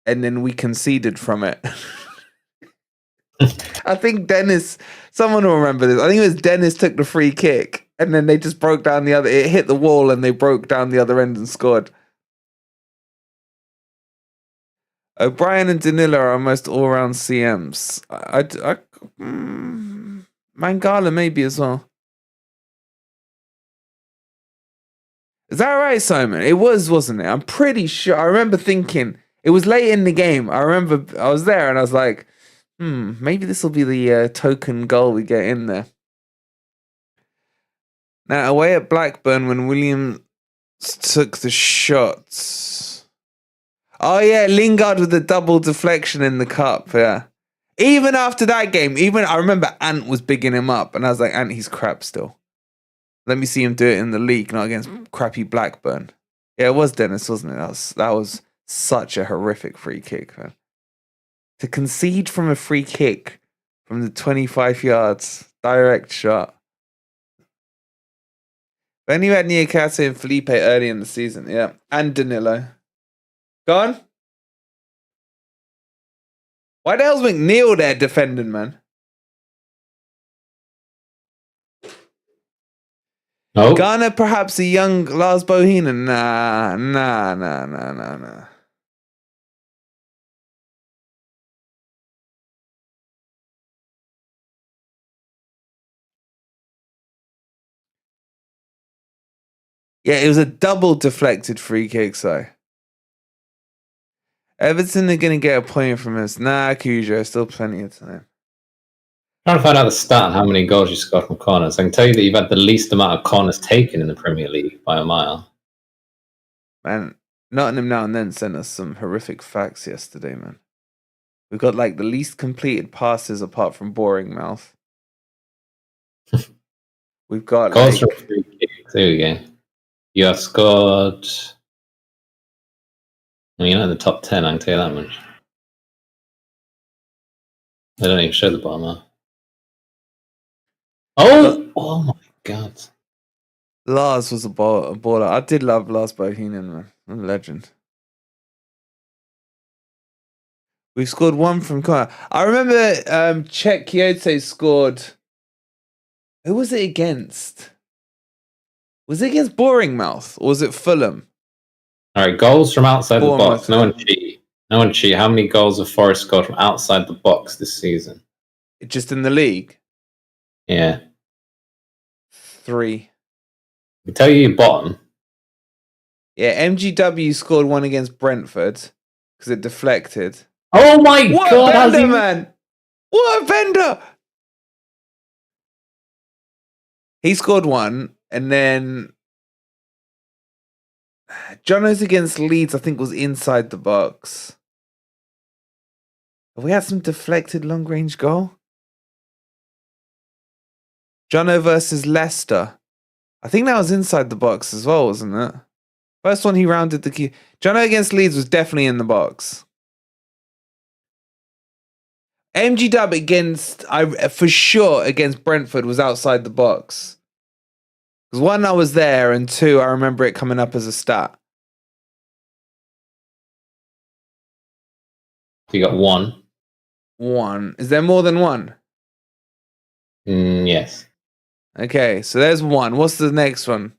And then we conceded from it. I think Dennis, someone will remember this. I think it was Dennis took the free kick. And then they just broke down the other. It hit the wall and they broke down the other end and scored. O'Brien and Danilo are almost all-round CMs. Mangala maybe as well. Is that right, Simon? It was, wasn't it? I'm pretty sure. I remember thinking, it was late in the game. I remember I was there and I was like, maybe this will be the token goal we get in there. Now, away at Blackburn when Williams took the shots. Oh, yeah, Lingard with the double deflection in the cup, yeah. Even after that game, I remember Ant was bigging him up and I was like, Ant, he's crap still. Let me see him do it in the league, not against crappy Blackburn. Yeah, it was Dennis, wasn't it? That was such a horrific free kick, man. To concede from a free kick from the 25 yards, direct shot. Then you had Newcastle and Felipe early in the season, yeah. And Danilo. Go on. Why the hell's McNeil there defending, man? No. Ghana, perhaps a young Lars Bohinen. Nah. Yeah, it was a double deflected free kick, so. Everton are going to get a point from us. Nah, Cujo, still plenty of time. Trying to find out the stat on how many goals you scored from corners. I can tell you that you've had the least amount of corners taken in the Premier League by a mile. Man, Nottingham Now and Then sent us some horrific facts yesterday, man. We've got like the least completed passes apart from Boring Mouth. We've got goals from free kicks. There we go. You have scored. Well, you're not in the top 10, I can tell you that much. They don't even show the bottom half. Oh my God. Lars was a baller. I did love Lars Bohinen, man. A legend. We've scored one from corner. I remember Czech Kyoto scored. Who was it against? Was it against Boring Mouth or was it Fulham? All right, goals from outside the Bournemouth. box. No one cheat. How many goals have Forest scored from outside the box this season? Just in the league? Yeah. 3. I can tell you your bottom. Yeah, MGW scored one against Brentford because it deflected. Oh my What God! a bender, man! What a bender! He scored one, and then Jono's against Leeds, I think, was inside the box. Have we had some deflected long-range goal? Jono versus Leicester. I think that was inside the box as well, wasn't it? First one he rounded the key. Jono against Leeds was definitely in the box. MG Dub for sure against Brentford was outside the box. Because one, I was there, and two, I remember it coming up as a stat. You got one. One. Is there more than one? Yes. Okay, so there's one. What's the next one?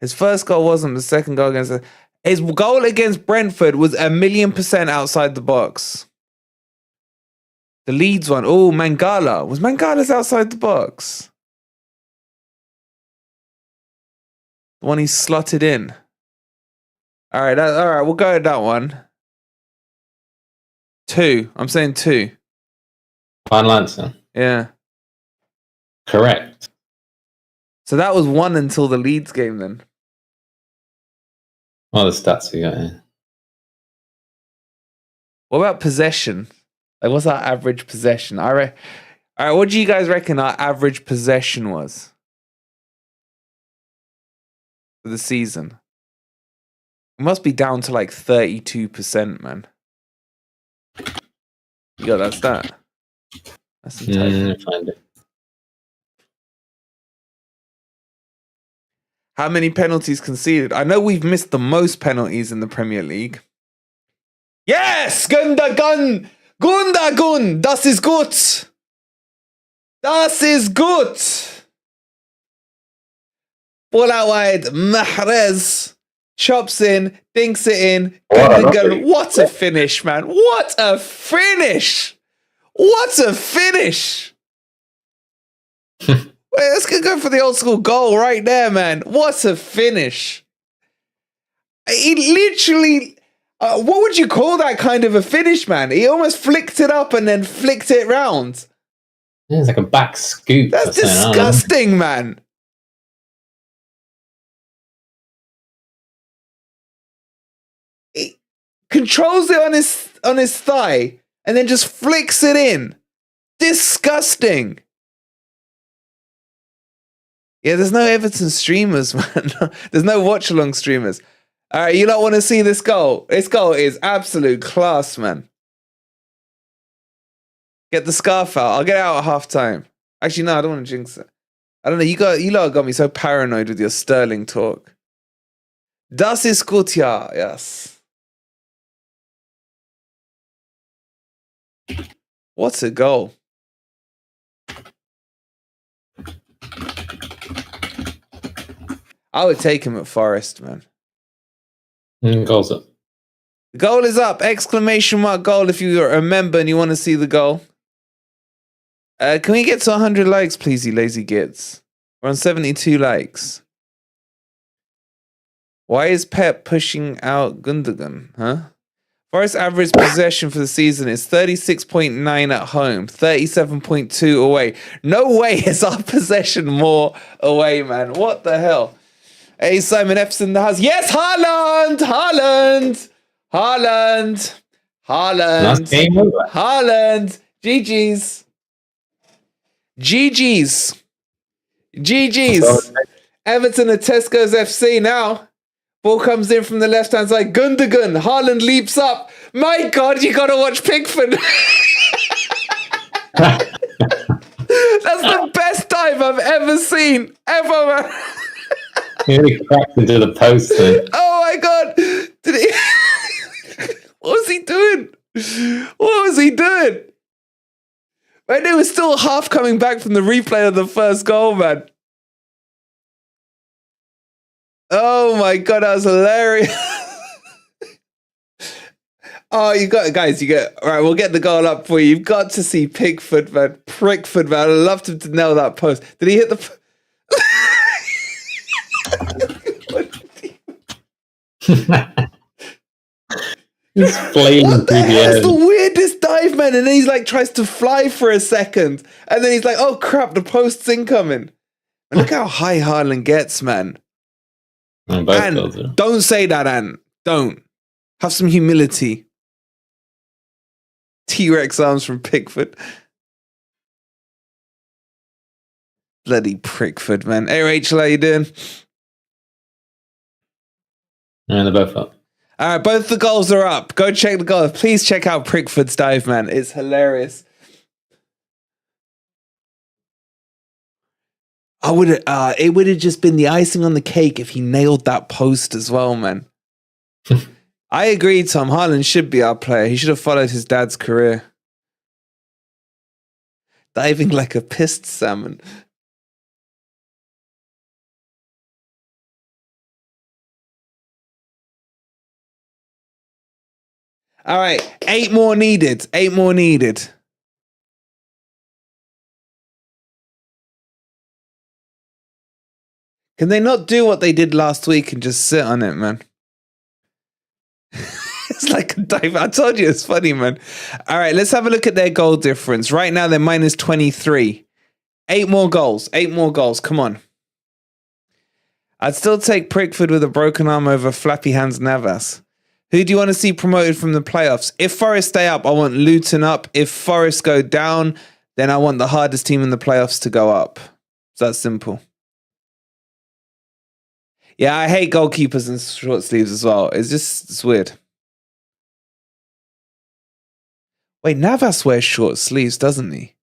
His first goal wasn't. The second goal his goal against Brentford was 1,000,000% outside the box. The Leeds one. Oh, Mangala. Was Mangala's outside the box? The one he slotted in. All right, we'll go with that one. 2. I'm saying 2. Final answer. Yeah. Correct. So that was 1 until the Leeds game then. What are the stats we got here? What about possession? Like, what's our average possession? All right, what do you guys reckon our average possession was for the season? It must be down to like 32%, man. You got that stat? That's Find it. How many penalties conceded? I know we've missed the most penalties in the Premier League. Yes! Gundagun! Gundagun! Das ist gut! Das ist gut! Ball out wide. Mahrez chops in, dinks it in. Gundagun. What a finish, man. What a finish! What a finish! Wait, let's go for the old school goal right there, man. What a finish. He literally... what would you call that kind of a finish, man? He almost flicked it up and then flicked it round. Yeah, it's like a back scoop. That's disgusting, man. He controls it on his thigh and then just flicks it in. Disgusting. Yeah, there's no Everton streamers, man. There's no watch-along streamers. All right, you don't want to see this goal? This goal is absolute class, man. Get the scarf out. I'll get it out at half-time. Actually, no, I don't want to jinx it. I don't know. You lot got me so paranoid with your Sterling talk. Das ist gut, ja. Yes. What a goal. I would take him at Forest, man. Goal's up. The goal is up! Exclamation mark goal if you remember and you want to see the goal. Can we get to 100 likes, please, you lazy gits? We're on 72 likes. Why is Pep pushing out Gundogan, huh? Forest average possession for the season is 36.9 at home, 37.2 away. No way is our possession more away, man. What the hell? Hey, Simon F's in the house. Yes, Haaland! Haaland! Haaland! Haaland! Game over. Haaland! GG's! GG's! GG's! Everton at Tesco's FC now. Ball comes in from the left-hand side. Gundogan. Haaland leaps up. My God, you got to watch Pickford. That's the best dive I've ever seen. Ever, man. He really cracked into the post then. Oh, my God. Did he... What was he doing? What was he doing? Man, they were still half coming back from the replay of the first goal, man. Oh my God, that was hilarious. Oh, you got it, guys. All right, we'll get the goal up for you. You've got to see Pickford, man. Prickford, man. I'd love him to nail that post. Did he hit the... He's flaming what the through hell? the It's the weirdest dive, man. And then he's like, tries to fly for a second. And then he's like, oh crap, the post's incoming. And look how high Haaland gets, man. And don't say that, Ant. Don't. Have some humility. T-Rex arms from Pickford. Bloody Pickford, man. Hey, Rachel, how you doing? And they're both up. All right, both the goals are up. Go check the goal. Please check out Pickford's dive, man. It's hilarious. It would have just been the icing on the cake if he nailed that post as well, man. I agree, Tom. Haaland should be our player. He should have followed his dad's career. Diving like a pissed salmon. All right, 8 more needed. 8 more needed. Can they not do what they did last week and just sit on it, man? It's like a dive. I told you it's funny, man. All right, let's have a look at their goal difference. Right now, they're minus 23. 8 more goals. 8 more goals. Come on. I'd still take Pickford with a broken arm over Flappy Hands Navas. Who do you want to see promoted from the playoffs? If Forest stay up, I want Luton up. If Forest go down, then I want the hardest team in the playoffs to go up. It's that simple. Yeah, I hate goalkeepers in short sleeves as well. It's weird. Wait, Navas wears short sleeves, doesn't he?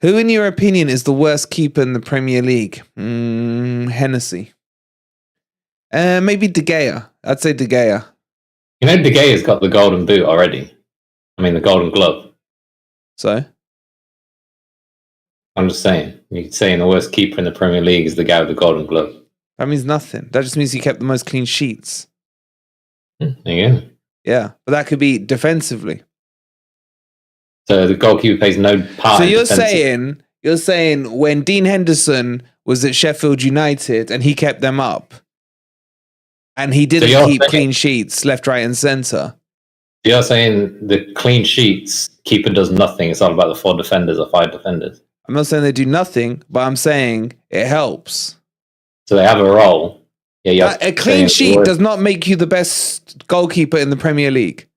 Who, in your opinion, is the worst keeper in the Premier League? Hennessy. Maybe De Gea. I'd say De Gea. You know, De Gea's got the golden boot already. I mean, the golden glove. So? I'm just saying. You're saying the worst keeper in the Premier League is the guy with the golden glove. That means nothing. That just means he kept the most clean sheets. There you go. Yeah, but that could be defensively. So the goalkeeper plays no part. So you're saying when Dean Henderson was at Sheffield United and he kept them up, and he didn't keep clean sheets left, right, and centre. You're saying the clean sheets keeper does nothing. It's all about the 4 defenders or 5 defenders. I'm not saying they do nothing, but I'm saying it helps. So they have a role. Yeah, a clean sheet does not make you the best goalkeeper in the Premier League.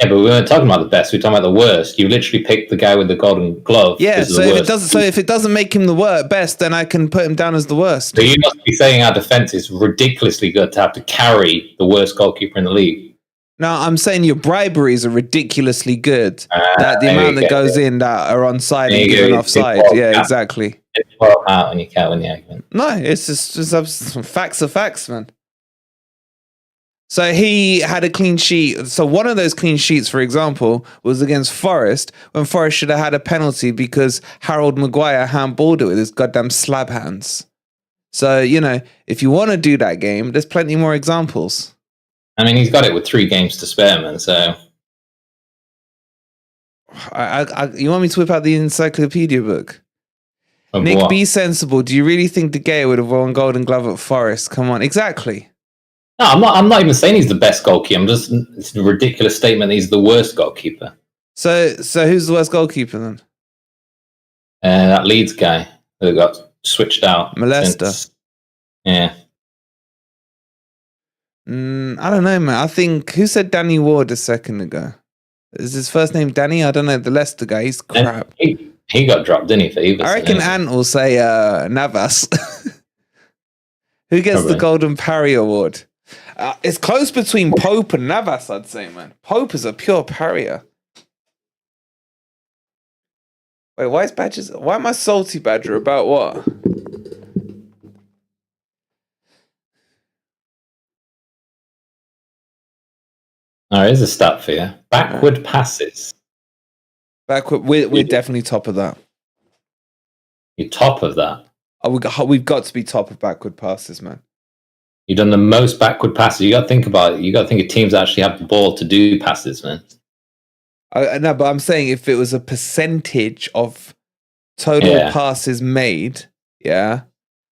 Yeah, but we weren't talking about the best. We were talking about the worst. You literally picked the guy with the golden glove. Yeah, so if it doesn't make him the best, then I can put him down as the worst. So you must be saying our defense is ridiculously good to have to carry the worst goalkeeper in the league. No, I'm saying your briberies are ridiculously good. That the amount that goes in that are onside and given offside. Yeah, exactly. It's well out when you can't win the argument. No, it's just facts are facts, man. So he had a clean sheet. So one of those clean sheets, for example, was against Forest, when Forest should have had a penalty because Harold Maguire handballed it with his goddamn slab hands. So, you know, if you want to do that game, there's plenty more examples. I mean, he's got it with 3 games to spare, man, so... You want me to whip out the encyclopedia book? Nick, what? be sensible. Do you really think De Gea would have won Golden Glove at Forest? Come on. Exactly. No, I'm not even saying he's the best goalkeeper. It's a ridiculous statement that he's the worst goalkeeper. So who's the worst goalkeeper then? That Leeds guy that got switched out. Molester. Yeah. I don't know, man. I think, who said Danny Ward a second ago? Is his first name Danny? I don't know. The Leicester guy. He's crap. He got dropped, didn't he, for Everton? I reckon Ant will say Navas. Who gets Probably the Golden Parry Award? It's close between Pope and Navas, I'd say, man. Pope is a pure parrier. Wait, why am I salty, Badger? About what? Here's a stat for you. Backward passes. We're definitely top of that. You're top of that? Oh, we've got to be top of backward passes, man. You've done the most backward passes. You got to think about it. You got to think of teams that actually have the ball to do passes, man. No, but I'm saying if it was a percentage of total passes made,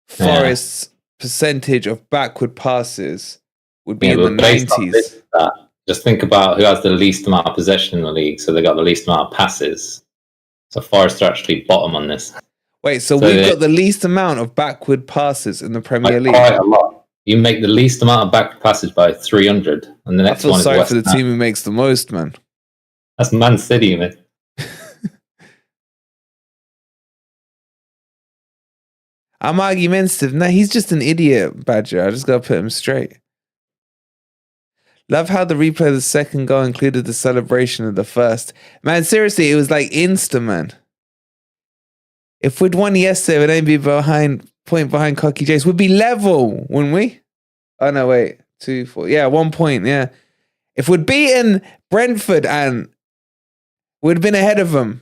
Forest's percentage of backward passes would be in the 90s. Just think about who has the least amount of possession in the league, so they got the least amount of passes. So Forest are actually bottom on this. Wait, so we've got the least amount of backward passes in the Premier League? Quite a lot. You make the least amount of backward passes by 300, and the next one is I feel sorry for the team who makes the most, man. That's Man City, man. I'm argumentative. No, he's just an idiot, Badger. I just got to put him straight. Love how the replay of the second goal included the celebration of the first. Man, seriously, it was like instant, man. If we'd won yesterday, we'd only be point behind Cocky Jace. We'd be level, wouldn't we? Oh, no, wait. 2, 4. Yeah, 1 point, yeah. If we'd beaten Brentford and we'd have been ahead of them.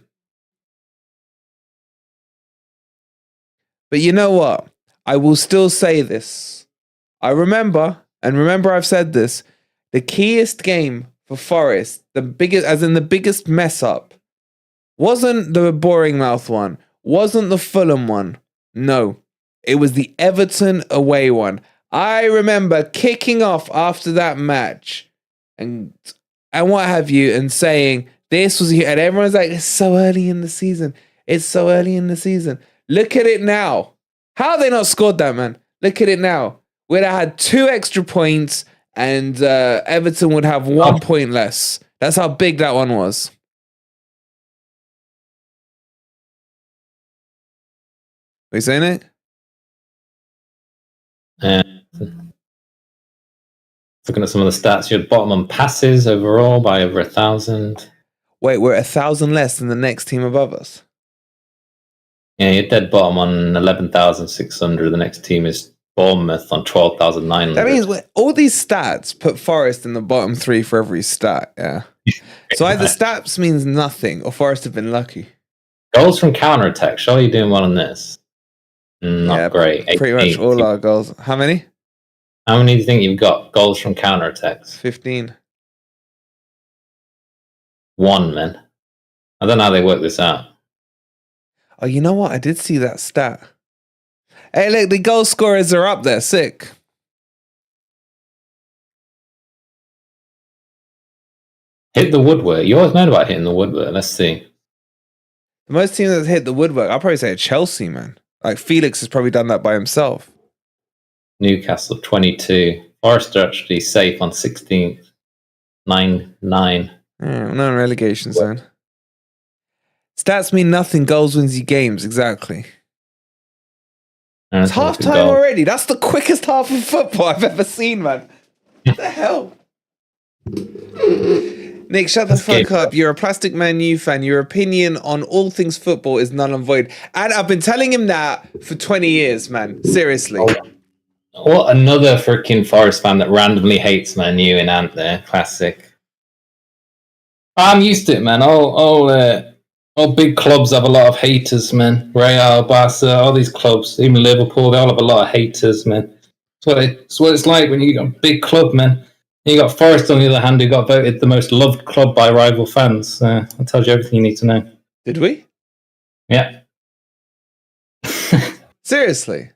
But you know what? I will still say this. I remember I've said this, the keyest game for Forest, the biggest mess up, wasn't the boring mouth one, wasn't the Fulham one. No, it was the Everton away one. I remember kicking off after that match and what have you, and saying this was, and everyone's like, it's so early in the season. It's so early in the season. Look at it now. How have they not scored that, man? Look at it now. We'd have had 2 extra points and Everton would have 1 point less. That's how big that one was. Are you saying it? Looking at some of the stats, you're bottom on passes overall by over 1,000. Wait, we're 1,000 less than the next team above us. Yeah, you're dead bottom on 11,600. The next team is Bournemouth on 12,900. That means all these stats put Forest in the bottom 3 for every stat, yeah. So either stats means nothing or Forest have been lucky. Goals from counter-attack. Surely you're doing well on this. Not great. Pretty much all our goals. How many? How many do you think you've got? Goals from counter-attacks? 15. 1, man. I don't know how they work this out. Oh, you know what? I did see that stat. Hey, look, the goal scorers are up there. Sick. Hit the woodwork. You always know about hitting the woodwork. Let's see. The most teams that hit the woodwork, I'll probably say Chelsea, man. Like Felix has probably done that by himself. Newcastle 22. Forest are actually safe on 16th. 9-9. Yeah, no relegation zone. Stats mean nothing. Goals wins you games. Exactly. It's half time already. That's the quickest half of football I've ever seen, man. What the hell? Nick, shut the fuck up. You're a plastic Man U fan. Your opinion on all things football is null and void. And I've been telling him that for 20 years, man. Seriously. What another freaking Forest fan that randomly hates Man U in Ant there. Classic. I'm used to it, man. All big clubs have a lot of haters, man. Real, Barca, all these clubs, even Liverpool, they all have a lot of haters, man. It's what it's like when you got a big club, man. You got Forest on the other hand, who got voted the most loved club by rival fans. That tells you everything you need to know. Did we? Yeah. Seriously?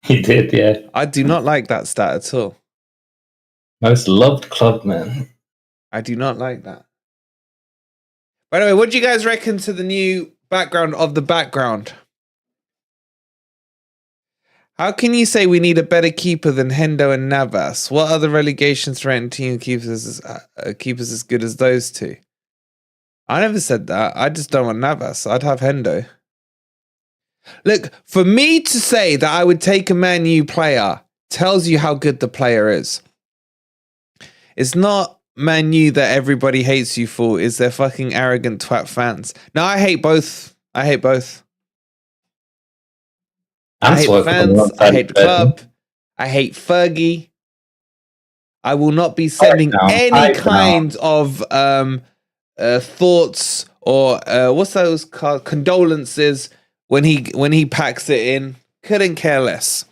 He did, yeah. I do not like that stat at all. Most loved club, man. I do not like that. By the way, what do you guys reckon to the new background of the background? How can you say we need a better keeper than Hendo and Navas? What other relegation threatened team keepers as good as those two? I never said that. I just don't want Navas. I'd have Hendo. Look, for me to say that I would take a Man U player tells you how good the player is. It's not Man U that everybody hates you for, is their fucking arrogant twat fans. No, I hate both. I hate both. I hate the fans. I hate the club. I hate Fergie. I will not be sending any kind of thoughts or what's those called? Condolences when he packs it in. Couldn't care less.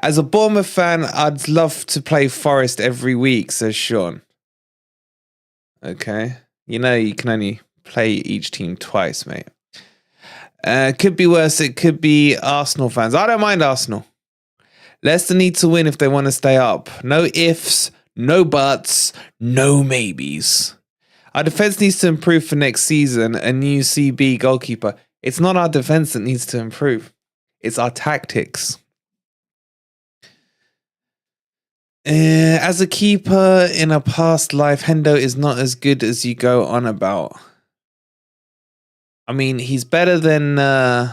As a Bournemouth fan, I'd love to play Forest every week, says Sean. Okay. You know you can only play each team twice, mate. Could be worse. It could be Arsenal fans. I don't mind Arsenal. Leicester need to win if they want to stay up. No ifs, no buts, no maybes. Our defense needs to improve for next season. A new CB goalkeeper. It's not our defense that needs to improve. It's our tactics. As a keeper in a past life, Hendo is not as good as you go on about. I mean, he's better than Navas.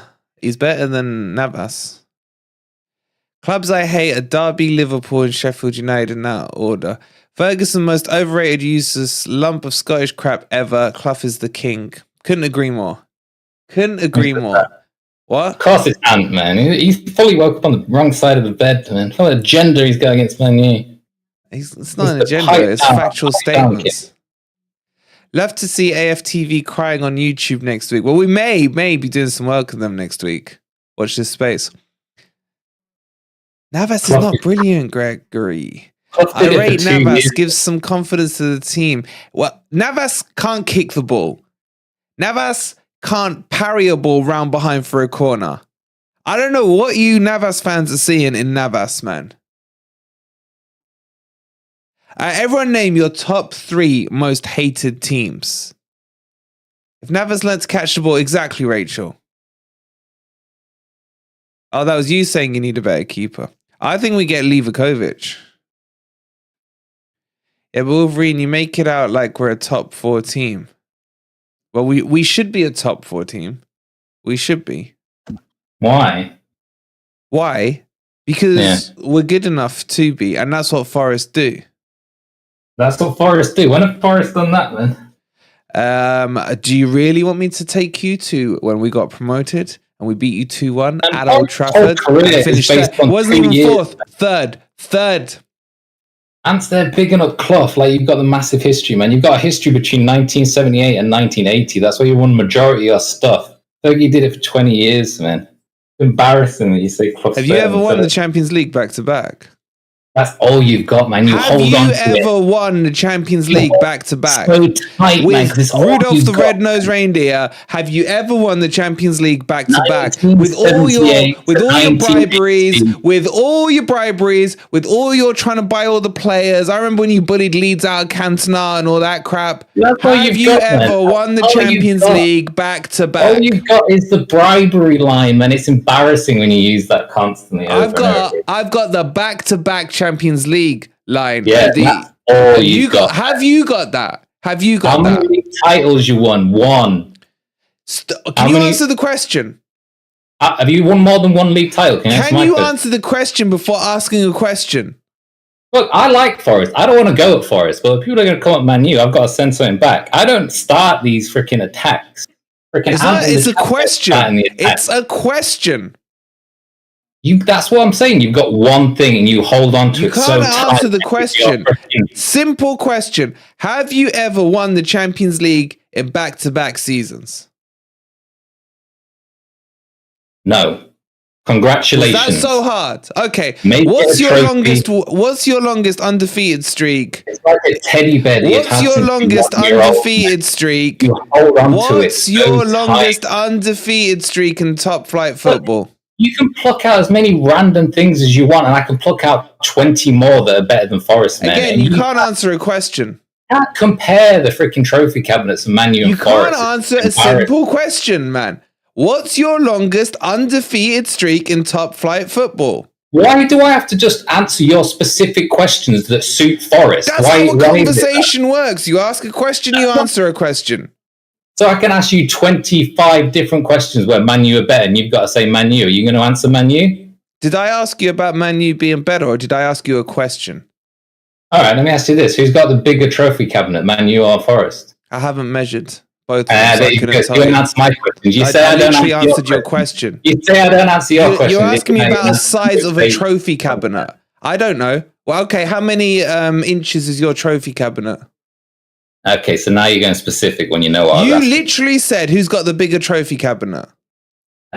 Clubs I hate are Derby, Liverpool, and Sheffield United in that order. Ferguson, most overrated, useless lump of Scottish crap ever. Clough is the king. Couldn't agree more. What? Of course it's Ant, man. He's fully woke up on the wrong side of the bed, man. What agenda he's got against Man U. It's not an agenda, it's factual statements. Love to see AFTV crying on YouTube next week. Well, we may be doing some work with them next week. Watch this space. Navas is not brilliant, Gregory. I rate Navas, gives some confidence to the team. Well, Navas can't kick the ball. Navas can't parry a ball round behind for a corner. I don't know what you Navas fans are seeing in Navas, man. Everyone name your top 3 most hated teams. If Navas learned to catch the ball, exactly, Rachel. Oh, that was you saying you need a better keeper. I think we get Livakovic. Yeah, but Wolverine, you make it out like we're a top 4 team. Well, we should be a top 4 team. We should be. Why? Because we're good enough to be, and that's what Forest do. That's what Forest do. When have Forest done that, man? Do you really want me to take you to when we got promoted and we beat you 2-1 at Old Trafford? Finished wasn't even fourth, third. Ant's there bigging up Clough like you've got the massive history, man. You've got a history between 1978 and 1980. That's why you won majority of your stuff. I think you did it for 20 years, man. Embarrassing that you say Clough. Have you ever won the Champions League back to back? That's all you've got, man. You hold on to it. Have you ever won the Champions League back to back? So tight, man. With Rudolph the Red-Nosed Reindeer, have you ever won the Champions League back to back? With all your briberies, with all your trying to buy all the players. I remember when you bullied Leeds out of Cantona and all that crap. Have you ever won the Champions League back to back? All you've got is the bribery line, man. It's embarrassing when you use that constantly. I've got the back-to-back Champions League line. Yeah, that's all you got. Have you got that? How many titles you won? One. Can you answer the question? Have you won more than one league title? Can you answer the question before asking a question? Look, I like Forest. I don't want to go at Forest, but if people are going to come at Man U, I've got to send something back. I don't start these freaking attacks. It's a question. It's a question. That's what I'm saying. You've got one thing and you hold on to it so tight. You can't answer the question. Simple question. Have you ever won the Champions League in back-to-back seasons? No. Congratulations. That's so hard. Okay. What's your longest undefeated streak? It's like a teddy bear. What's your longest undefeated streak? You hold on to it. What's your longest undefeated streak in top flight football? You can pluck out as many random things as you want, and I can pluck out 20 more that are better than Forest, man. Again, you can't answer a question. You can't compare the freaking trophy cabinets of Man U and Forest. You can't answer a simple question, man. What's your longest undefeated streak in top flight football? Why do I have to just answer your specific questions that suit Forest? That's how a conversation works. You ask a question, you answer a question. So I can ask you 25 different questions where Man U are better, and you've got to say Man U. Are you going to answer Man U? Did I ask you about Man U being better, or did I ask you a question? All right, let me ask you this. Who's got the bigger trophy cabinet, Man U or Forest? I haven't measured both. You didn't answer my question. You say I don't answered your question. You say I don't answer your question. You're asking me about the size of a trophy cabinet. I don't know. Well, okay, how many inches is your trophy cabinet? Okay, so now you're going specific when you know what you literally said who's got the bigger trophy cabinet.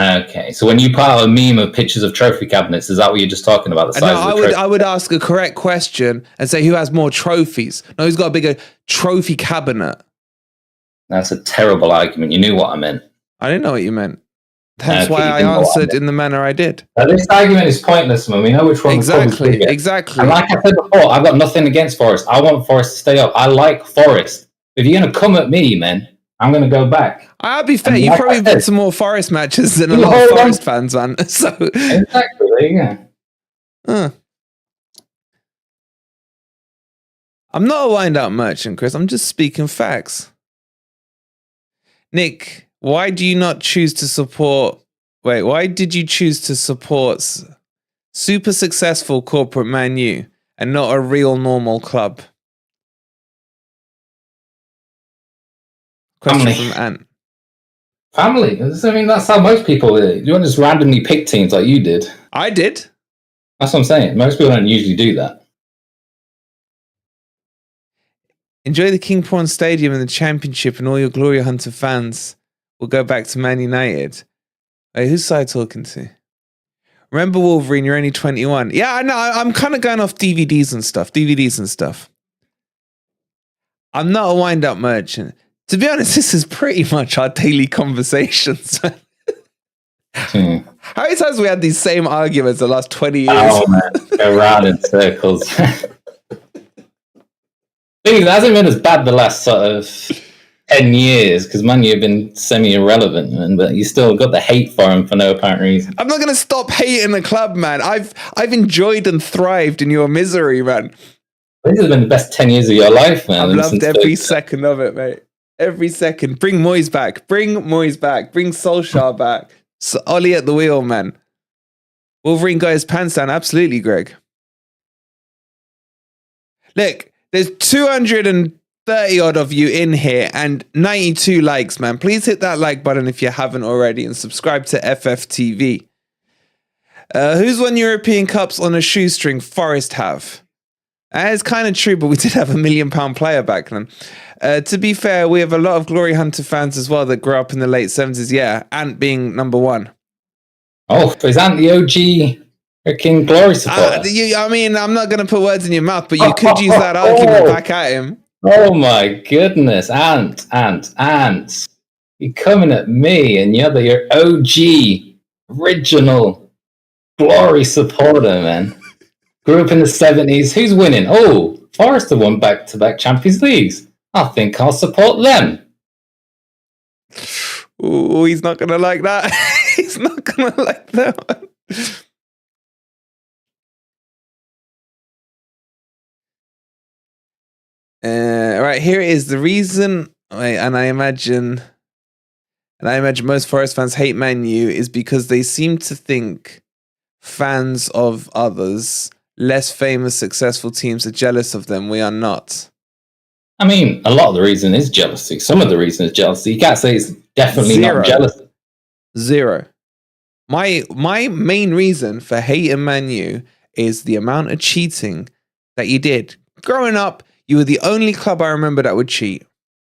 Okay, so when you put out a meme of pictures of trophy cabinets, is that what you're just talking about? The size of the trophy? I would ask a correct question and say who has more trophies. No, who's got a bigger trophy cabinet? That's a terrible argument. You knew what I meant. I didn't know what you meant. That's why I answered in the manner I did. Now, this argument is pointless, man. We know which one. Exactly. And like I said before, I've got nothing against Forest. I want Forest to stay up. I like Forest. If you're going to come at me, man, I'm going to go back. I'll be fair. You probably put some more Forest matches than a lot of Forest fans, man. So exactly. There you go. I'm not a wind-up merchant, Chris. I'm just speaking facts. Nick, why do you not choose to support... Why did you choose to support Super successful corporate Man U and not a real normal club. Question Family. from Ant. Family. I mean, that's how most people do. You don't just randomly pick teams like you did. I did. That's what I'm saying. Most people don't usually do that. Enjoy the King Prawn Stadium and the Championship, and all your Glory Hunter fans will go back to Man United. Wait, who's I talking to? Remember, Wolverine, you're only 21. Yeah, I know. I'm kind of going off DVDs and stuff. I'm not a wind-up merchant. To be honest, this is pretty much our daily conversations. How many times we had these same arguments the last 20 years? Oh, man. Go round in circles. It hasn't been as bad the last sort of 10 years because Man U have been semi-irrelevant, man, but you still got the hate for him for no apparent reason. I'm not going to stop hating the club, man. I've enjoyed and thrived in your misery, man. This has been the best 10 years of your life, man. I've loved every second of it, mate. Every second. Bring Moyes back. Bring Solskjaer back. Ollie at the wheel, man. Wolverine got his pants down. Absolutely, Greg. Look, there's 230 odd of you in here and 92 likes, man. Please hit that like button if you haven't already and subscribe to FFTV. Who's won European Cups on a shoestring? Forest have. It's kind of true, but we did have £1 million player back then. To be fair, we have a lot of Glory Hunter fans as well that grew up in the late 70s. Yeah, Ant being number one. Oh, is Ant the OG freaking Glory supporter? I mean, I'm not going to put words in your mouth, but you could use that argument back at him. Oh my goodness, Ant. You're coming at me and you're your OG, original Glory supporter, man. Grew up in the 70s. Who's winning? Oh, Forest have won back-to-back Champions Leagues. I think I'll support them. Oh, he's not going to like that. He's not going to like that one. Right, here it is. The reason, and I imagine most Forest fans hate Man U is because they seem to think fans of others, less famous, successful teams are jealous of them. We are not. I mean, a lot of the reason is jealousy. Some of the reason is jealousy. You can't say it's definitely Zero. not jealousy. Zero. My main reason for hating Man U is the amount of cheating that you did. Growing up, you were the only club I remember that would cheat.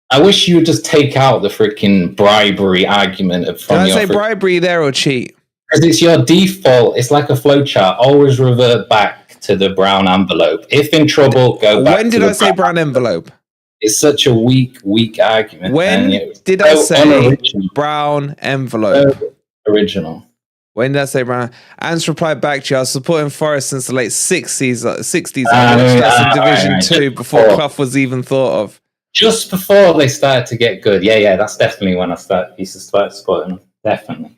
I wish you would just take out the freaking bribery argument from Did I say bribery there or cheat? Because it's your default. It's like a flowchart. Always revert back to the brown envelope. If in trouble, go back. When did I say brown envelope? It's such a weak argument. When did I say brown envelope? Original. When did I say brown? Ants replied back to you. I was supporting Forest since the late 60s. That's in Division 2 before Clough was even thought of. Just before they started to get good. Yeah, that's definitely when I used to start supporting them. Definitely.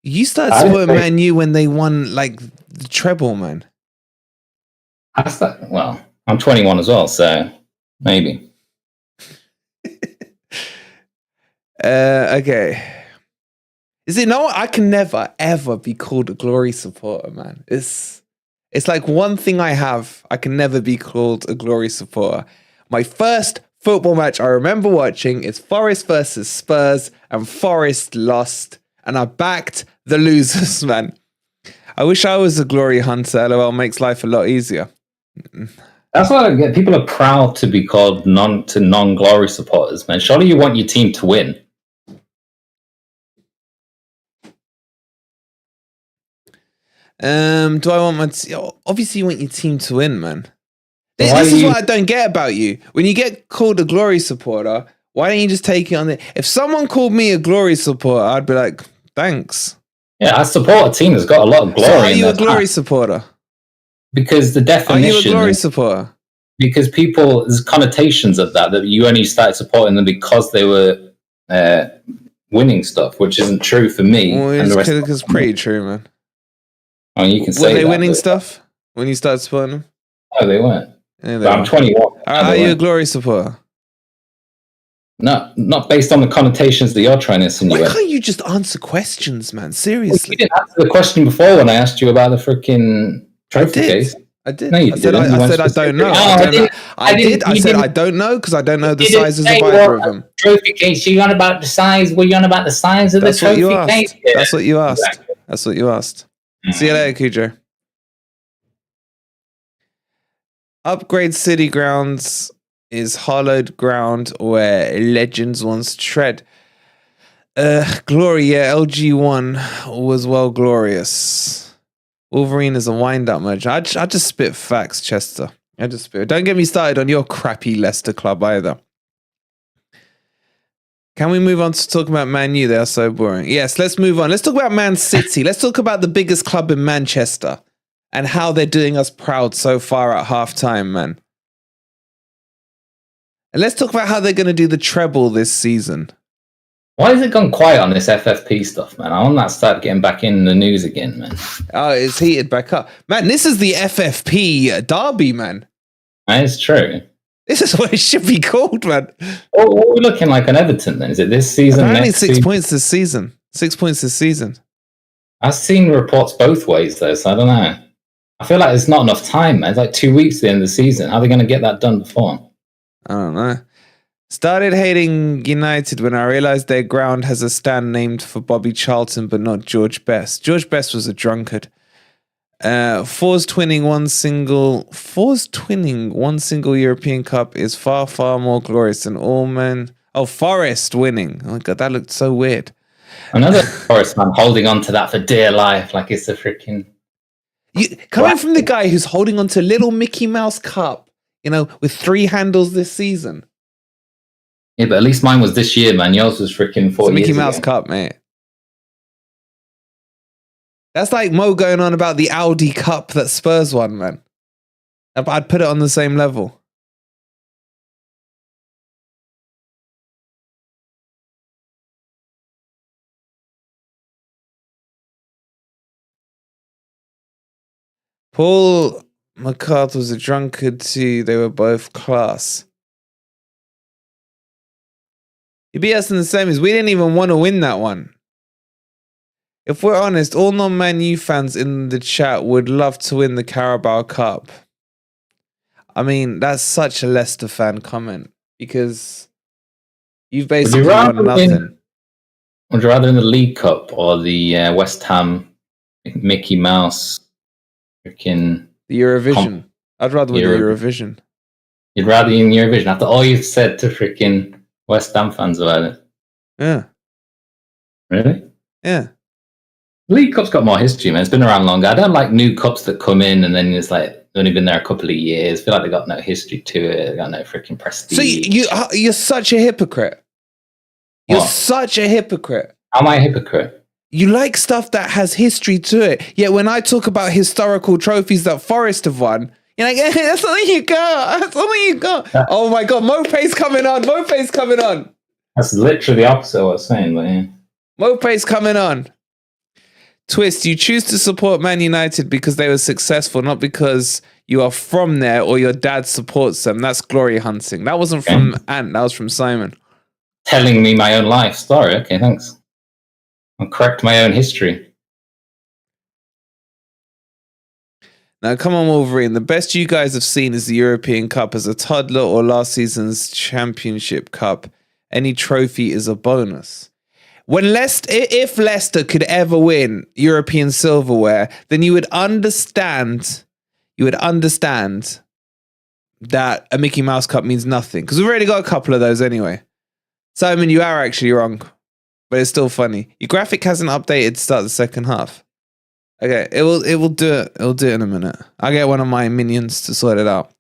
You started supporting Man U when they won like the treble, man. Well, I'm 21 as well, so maybe. Okay. Is it no? I can never ever be called a Glory supporter, man. It's like one thing I have. I can never be called a Glory supporter. My first football match I remember watching is Forest versus Spurs, and Forest lost, and I backed the losers, man. I wish I was a Glory hunter. LOL makes life a lot easier. That's what I get. People are proud to be called non-Glory supporters, man. Surely you want your team to win. Do I want my obviously you want your team to win, man. This is what I don't get about you. When you get called a Glory supporter, why don't you just take it on the... If someone called me a Glory supporter, I'd be like, thanks. Yeah, I support a team that's got a lot of glory. So are you a Glory supporter? Because the definition... Are you a Glory supporter? Because there's connotations of that you only started supporting them because they were winning stuff, which isn't true for me. Well, it's pretty true, man. Oh, you can say were they winning stuff when you started supporting them? No, they weren't. Yeah, I'm 21. Are you a Glory supporter? Not based on the connotations that you're trying to insinuate. Why can't you just answer questions, man? Seriously. You didn't answer the question before when I asked you about the freaking trophy case. I did. No, you I said I don't know. I said I don't know because I don't know the sizes of either of them. Trophy case. You on about the size? Were you on about the size of the trophy case? Yeah. That's what you asked. Exactly. That's what you asked. See you later, Cujo. Upgrade city grounds is hollowed ground where legends once tread. Glory, yeah, LG1 was well glorious. Wolverine is a wind-up merge. I just spit facts, Chester. I just spit. Don't get me started on your crappy Leicester club either. Can we move on to talking about Man U? They are so boring. Yes, let's move on. Let's talk about Man City. Let's talk about the biggest club in Manchester and how they're doing us proud so far at halftime, man. And let's talk about how they're going to do the treble this season. Why has it gone quiet on this FFP stuff, man? I want that to start getting back in the news again, man. Oh, it's heated back up. Man, this is the FFP derby, man. That is true. This is what it should be called, man. What are we looking like on Everton, then? Is it this season? Apparently 6 points this season. 6 points this season. I've seen reports both ways, though, so I don't know. I feel like there's not enough time, man. It's like 2 weeks to the end of the season. How are they going to get that done before? I don't know. Started hating United when I realised their ground has a stand named for Bobby Charlton, but not George Best. George Best was a drunkard. For's twinning one single European Cup is far, far more glorious than all men. Oh, Forest winning. Oh my God, that looked so weird. Another Forest man holding on to that for dear life, like it's a freaking... Coming from the guy who's holding on to little Mickey Mouse Cup, with 3 handles this season. Yeah, but at least mine was this year, man. Yours was freaking 4 years ago. Mickey Mouse Cup, mate. That's like Mo going on about the Audi Cup that Spurs won, man. I'd put it on the same level. Paul McCarthy was a drunkard too. They were both class. He beat us in the semis. We didn't even want to win that one. If we're honest, all non-Man U fans in the chat would love to win the Carabao Cup. I mean, that's such a Leicester fan comment because you've basically won nothing. Would you rather in the League Cup or the West Ham Mickey Mouse freaking... The Eurovision. I'd rather win the Eurovision. You'd rather in Eurovision after all you've said to freaking West Ham fans about it? Yeah. Really? Yeah. League Cup's got more history, man. It's been around longer. I don't like new cups that come in and then it's like only been there a couple of years. I feel like they got no history to it. They got no freaking prestige. So you're such a hypocrite. You're such a hypocrite. Am I a hypocrite? You like stuff that has history to it. Yet when I talk about historical trophies that Forest have won, you're like, that's all you got. That's all you got. Oh my God, Mope's coming on. Mope's coming on. That's literally the opposite of what I was saying, but yeah. Mope's coming on. Twist, you choose to support Man United because they were successful, not because you are from there or your dad supports them. That's glory hunting. That wasn't from Ant, that was from Simon. Telling me my own life story. Okay, thanks. I'll correct my own history. Now, come on, Wolverine. The best you guys have seen is the European Cup as a toddler or last season's Championship Cup. Any trophy is a bonus. If Leicester could ever win European silverware, then you would understand that a Mickey Mouse Cup means nothing. Because we've already got a couple of those anyway. Simon, you are actually wrong. But it's still funny. Your graphic hasn't updated to start the second half. Okay, it will do it. It'll do it in a minute. I'll get one of my minions to sort it out.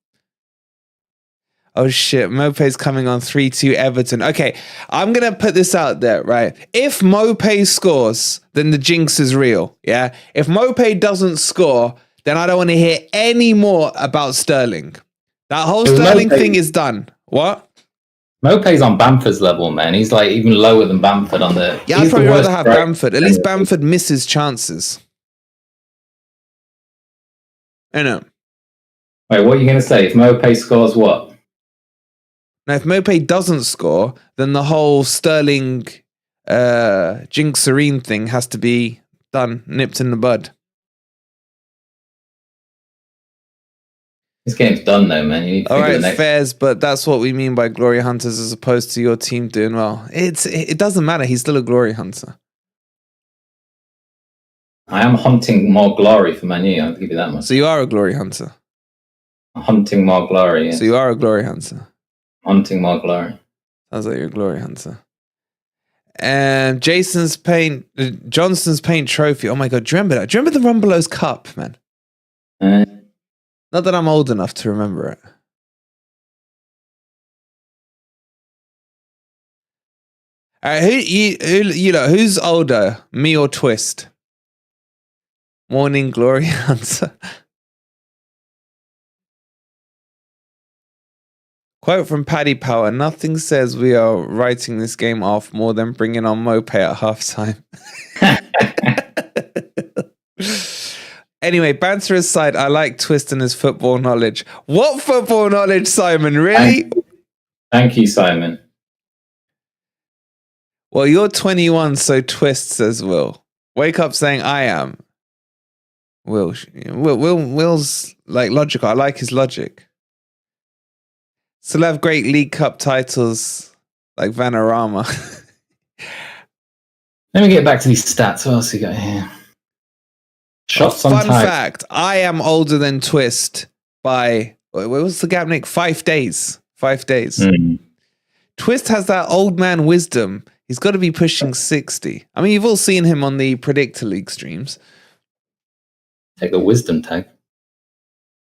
Oh shit, Mope's coming on 3-2 Everton. Okay, I'm going to put this out there, right? If Mope scores, then the jinx is real, yeah? If Mope doesn't score, then I don't want to hear any more about Sterling. That whole Sterling thing is done. What? Mope's on Bamford's level, man. He's like even lower than Bamford on the... Yeah, I'd probably rather have Bamford. At least Bamford misses chances. I know. Wait, what are you going to say? If Mope scores what? Now, if Mope doesn't score, then the whole Sterling Jinx Serene thing has to be done, nipped in the bud. This game's done though, man. You need to All think of right, the next. fairs, but that's what we mean by glory hunters as opposed to your team doing well. It doesn't matter. He's still a glory hunter. I am hunting more glory for Man U, I'll give you that much. So you are a glory hunter. I'm hunting more glory, yes. So you are a glory hunter. Hunting more glory. Sounds like you're a glory hunter. And Johnson's Paint Trophy. Oh my God, do you remember that? Do you remember the Rumbelows Cup, man? Not that I'm old enough to remember it. All right, who's older, me or Twist? Morning glory hunter. Quote from Paddy Power: "Nothing says we are writing this game off more than bringing on Mope at halftime." Anyway, banter aside, I like Twist and his football knowledge. What football knowledge, Simon? Really? Thank you, Simon. Well, you're 21, so Twist, says Will. Wake up saying I am. Will's like logical. I like his logic. Still have great League Cup titles like Vanarama. Let me get back to these stats. What else you got here? Shots on Fun target. fact, I am older than Twist by, what was the gap, Nick? 5 days. 5 days. Mm. Twist has that old man wisdom. He's got to be pushing 60. I mean, you've all seen him on the Predictor League streams. Take the wisdom tag.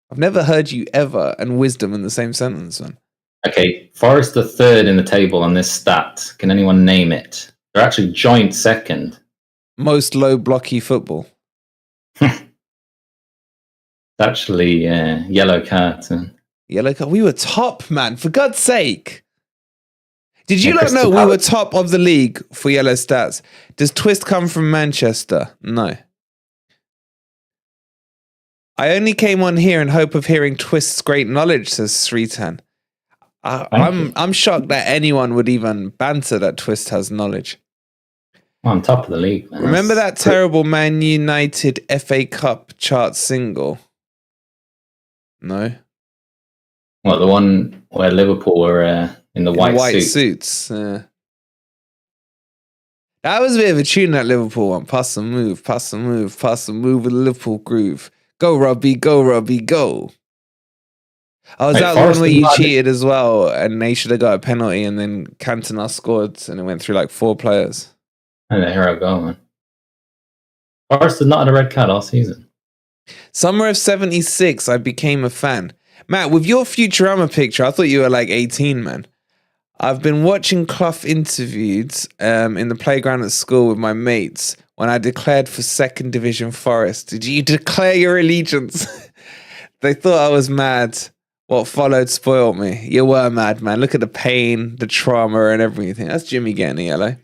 I've never heard you ever and wisdom in the same sentence, man. Okay, Forest are third in the table on this stat. Can anyone name it? They're actually joint second. Most low blocky football. Actually, yellow card. Yellow card. We were top, man. For God's sake. Did you Yeah, not Crystal know we Palace. were top of the league for yellow stats? Does Twist come from Manchester? No. I only came on here in hope of hearing Twist's great knowledge, says Sritan. I'm shocked that anyone would even banter that Twist has knowledge. Well, I'm top of the league, man. Remember that That's terrible Man United FA Cup chart single? No. What, the one where Liverpool were in the white suits. That was a bit of a tune, that Liverpool one. Pass and move, pass and move, pass and move with the Liverpool groove. Go, Robbie, go, Robbie, go. Oh, was that the one where you cheated as well and they should have got a penalty and then Cantona scored and it went through like 4 players? And here I go, man. Forest has not had a red card all season. Summer of 76, I became a fan. Matt, with your Futurama picture, I thought you were like 18, man. I've been watching Clough interviewed in the playground at school with my mates when I declared for 2nd Division Forest. Did you declare your allegiance? They thought I was mad. What followed spoiled me. You were mad, man. Look at the pain, the trauma, and everything. That's Jimmy getting a yellow.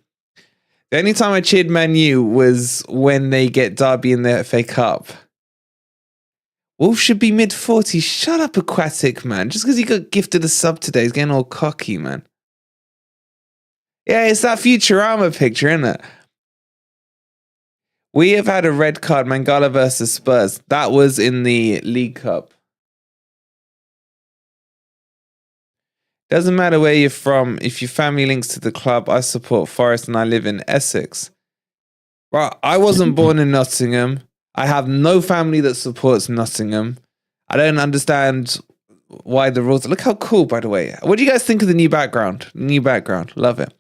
The only time I cheered Man U was when they get Derby in the FA Cup. Wolf should be mid-40s. Shut up, Aquatic, man. Just because he got gifted a sub today, he's getting all cocky, man. Yeah, it's that Futurama picture, isn't it? We have had a red card, Mangala versus Spurs. That was in the League Cup. Doesn't matter where you're from. If your family links to the club, I support Forest and I live in Essex. Right, I wasn't born in Nottingham. I have no family that supports Nottingham. I don't understand why the rules. Look how cool, by the way. What do you guys think of the new background? New background. Love it.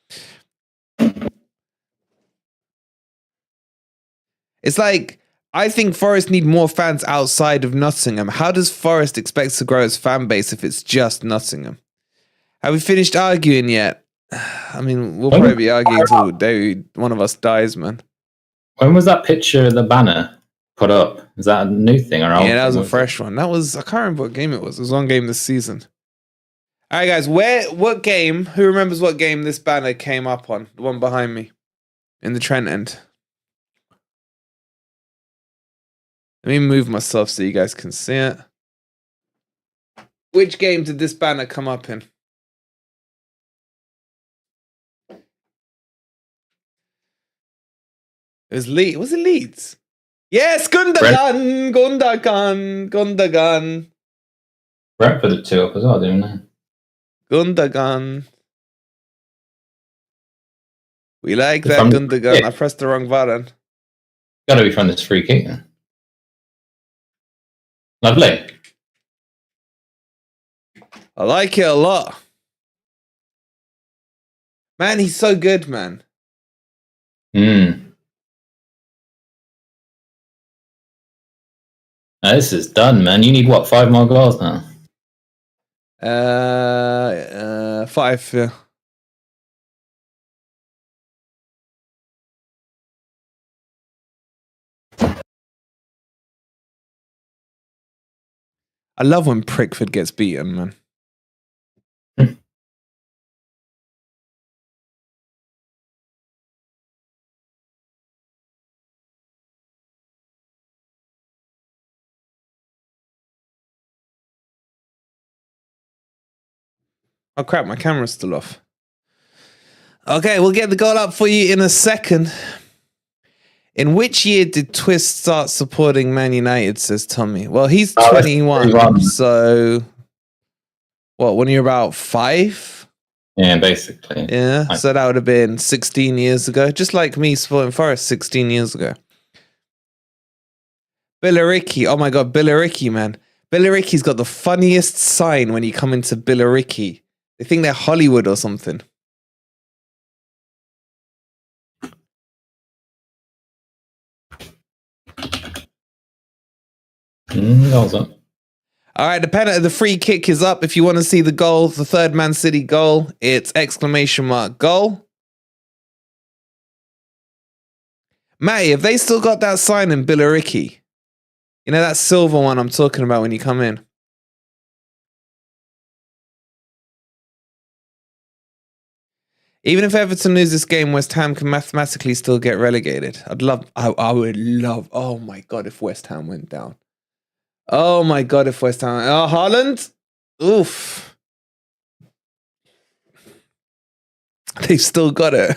It's like, I think Forest need more fans outside of Nottingham. How does Forest expect to grow its fan base if it's just Nottingham? Have we finished arguing yet? I mean, we'll probably be arguing until the day one of us dies, man. When was that picture of the banner put up? Is that a new thing or old? Yeah, that was a fresh one. That was, I can't remember what game it was. It was one game this season. All right, guys, what game, who remembers what game this banner came up on? The one behind me in the Trent end. Let me move myself so you guys can see it. Which game did this banner come up in? It was Leeds. Was it Leeds? Yes, Gundogan. Brentford are 2 up as well, didn't they? Gundogan. We like It's that from- Gundogan. yeah. I pressed the wrong button. Got to be from this free kick then. Lovely. I like it a lot. Man, he's so good, man. Now, this is done, man. You need what, 5 more goals now? 5, yeah. I love when Pickford gets beaten, man. Oh crap, my camera's still off. Okay, we'll get the goal up for you in a second. In which year did Twist start supporting Man United, says Tommy? Well, he's 21, so what, when you're about 5? Yeah, basically. Yeah, so that would have been 16 years ago, just like me supporting Forest 16 years ago. Billericay, oh my god, Billericay, man. Billericay's got the funniest sign when you come into Billericay. They think they're Hollywood or something. Goals up. All right, the free kick is up. If you want to see the goal, the third Man City goal, it's !goal. Matty, have they still got that sign in Billericay? You know that silver one I'm talking about when you come in? Even if Everton lose this game, West Ham can mathematically still get relegated. I would love, oh my God, if West Ham went down. Oh my God, if West Ham, oh, Haaland? Oof. They've still got it.